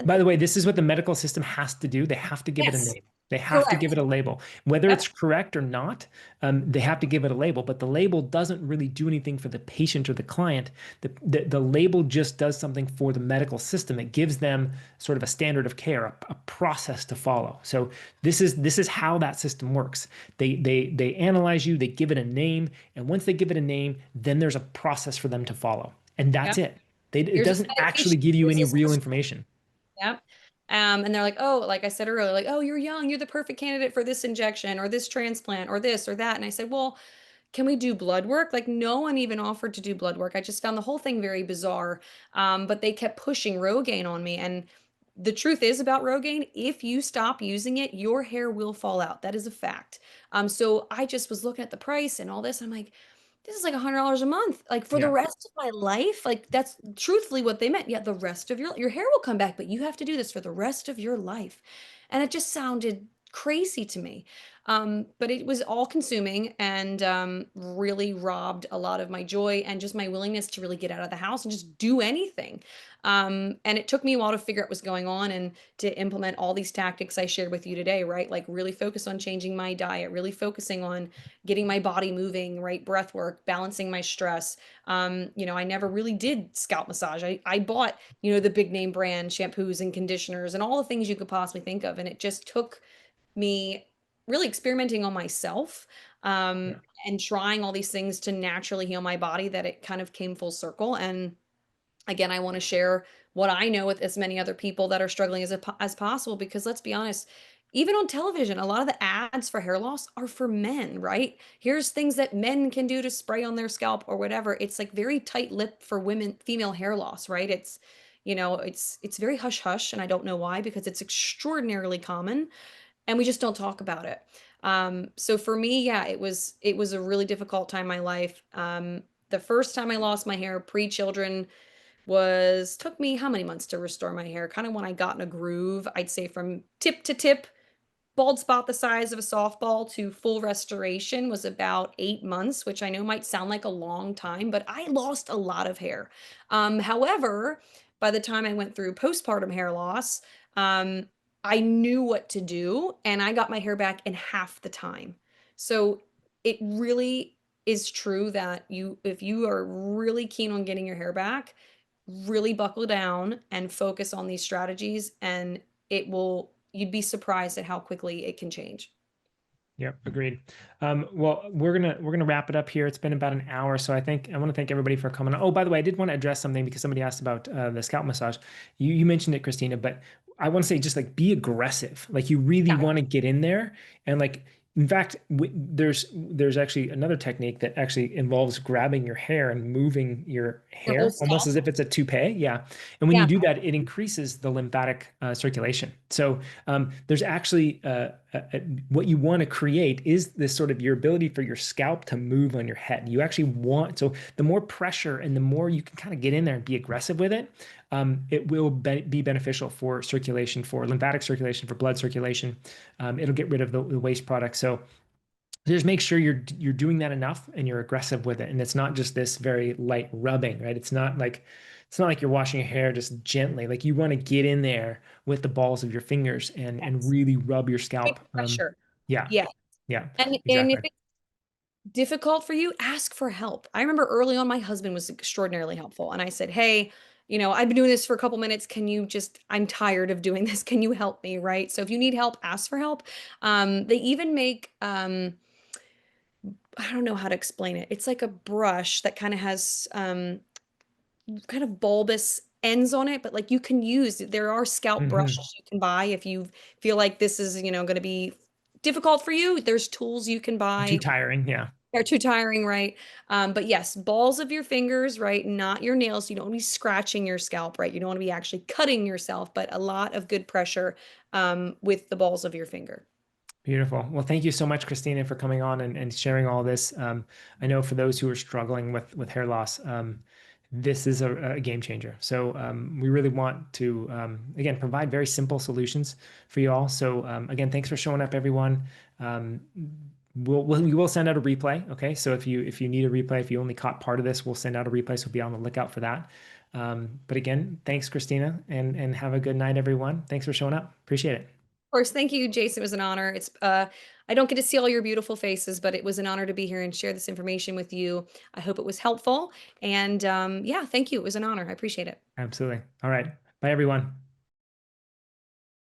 By the way, this is what the medical system has to do. They have to give it a Yes, name. They have to give correct. it a label. Whether Yep. it's correct or not, they have to give it a label. But the label doesn't really do anything for the patient or the client. The label just does something for the medical system. It gives them sort of a standard of care, a process to follow. So this is how that system works. They analyze you, they give it a name, and once they give it a name, then there's a process for them to follow, and that's Yep. it. It Here's a doesn't actually medication. give you Here's any this real prescription. information. Yep. And they're like, oh, like I said earlier, like, oh, you're young, you're the perfect candidate for this injection or this transplant or this or that. And I said, well, can we do blood work? Like, no one even offered to do blood work. I just found the whole thing very bizarre. But they kept pushing Rogaine on me. And the truth is about Rogaine, if you stop using it, your hair will fall out. That is a fact. So I just was looking at the price and all this. I'm like, this is like $100 a month, like for the Yeah. rest of my life. Like that's truthfully what they meant. Yeah, the rest of your hair will come back, but you have to do this for the rest of your life. And it just sounded crazy to me. But it was all consuming and really robbed a lot of my joy and just my willingness to really get out of the house and just do anything. And it took me a while to figure out what's going on and to implement all these tactics I shared with you today, right? Like really focus on changing my diet, really focusing on getting my body moving, right? Breath work, balancing my stress. I never really did scalp massage. I bought, the big name brand shampoos and conditioners and all the things you could possibly think of. And it just took me really experimenting on myself Yeah. and trying all these things to naturally heal my body that it kind of came full circle. And again, I want to share what I know with as many other people that are struggling as possible because let's be honest, even on television, a lot of the ads for hair loss are for men, right? Here's things that men can do to spray on their scalp or whatever. It's like very tight lip for women, female hair loss, right? It's very hush hush, and I don't know why because it's extraordinarily common and we just don't talk about it. So for me, yeah, it was a really difficult time in my life. The first time I lost my hair pre-children was took me how many months to restore my hair? Kind of when I got in a groove, I'd say from tip to tip, bald spot the size of a softball to full restoration was about 8 months, which I know might sound like a long time, but I lost a lot of hair. However, by the time I went through postpartum hair loss, um, I knew what to do and I got my hair back in half the time. So it really is true that if you are really keen on getting your hair back, really buckle down and focus on these strategies and you'd be surprised at how quickly it can change. Yep, agreed. Well, we're gonna wrap it up here. It's been about an hour, so I think I want to thank everybody for coming on. Oh, by the way, I did want to address something because somebody asked about the scalp massage. You mentioned it, Christina, but I want to say just like be aggressive. Like you really Yeah, want to get in there and like. In fact, there's actually another technique that actually involves grabbing your hair and moving your your whole hair almost scalp. as if it's a toupee. Yeah, and when you Yeah, do that, it increases the lymphatic circulation. So there's actually what you want to create is this sort of your ability for your scalp to move on your head. You actually want, so the more pressure and the more you can kind of get in there and be aggressive with it, it will be beneficial for circulation, for lymphatic circulation, for blood circulation. It'll get rid of the waste products. So just make sure you're doing that enough and you're aggressive with it. And it's not just this very light rubbing, right? It's not like you're washing your hair just gently. Like you want to get in there with the balls of your fingers and yes. really rub your Big scalp. pressure. Yeah, Yeah. yeah, And if exactly. it's difficult for you, ask for help. I remember early on, my husband was extraordinarily helpful. And I said, hey, I've been doing this for a couple minutes. I'm tired of doing this. Can you help me? Right. So if you need help, ask for help. They even make, I don't know how to explain it. It's like a brush that kind of has kind of bulbous ends on it, but like there are scalp Hmm. brushes you can buy if you feel like this is, going to be difficult for you. There's tools you can Too buy. tiring. Yeah. They're too tiring, right? But yes, balls of your fingers, right? Not your nails. You don't want to be scratching your scalp, right? You don't want to be actually cutting yourself, but a lot of good pressure with the balls of your finger. Beautiful. Well, thank you so much, Christina, for coming on and sharing all this. I know for those who are struggling with hair loss, this is a game changer. So we really want to again provide very simple solutions for you all. So again, thanks for showing up, everyone. Um, we will send out a replay. Okay, so if you need a replay, if you only caught part of this, we'll send out a replay. So be on the lookout for that. But again, thanks, Christina, and have a good night, everyone. Thanks for showing up. Appreciate it. Of course, thank you, Jason. It was an honor. I don't get to see all your beautiful faces, but it was an honor to be here and share this information with you. I hope it was helpful. And yeah, thank you. It was an honor. I appreciate it. Absolutely. All right. Bye, everyone.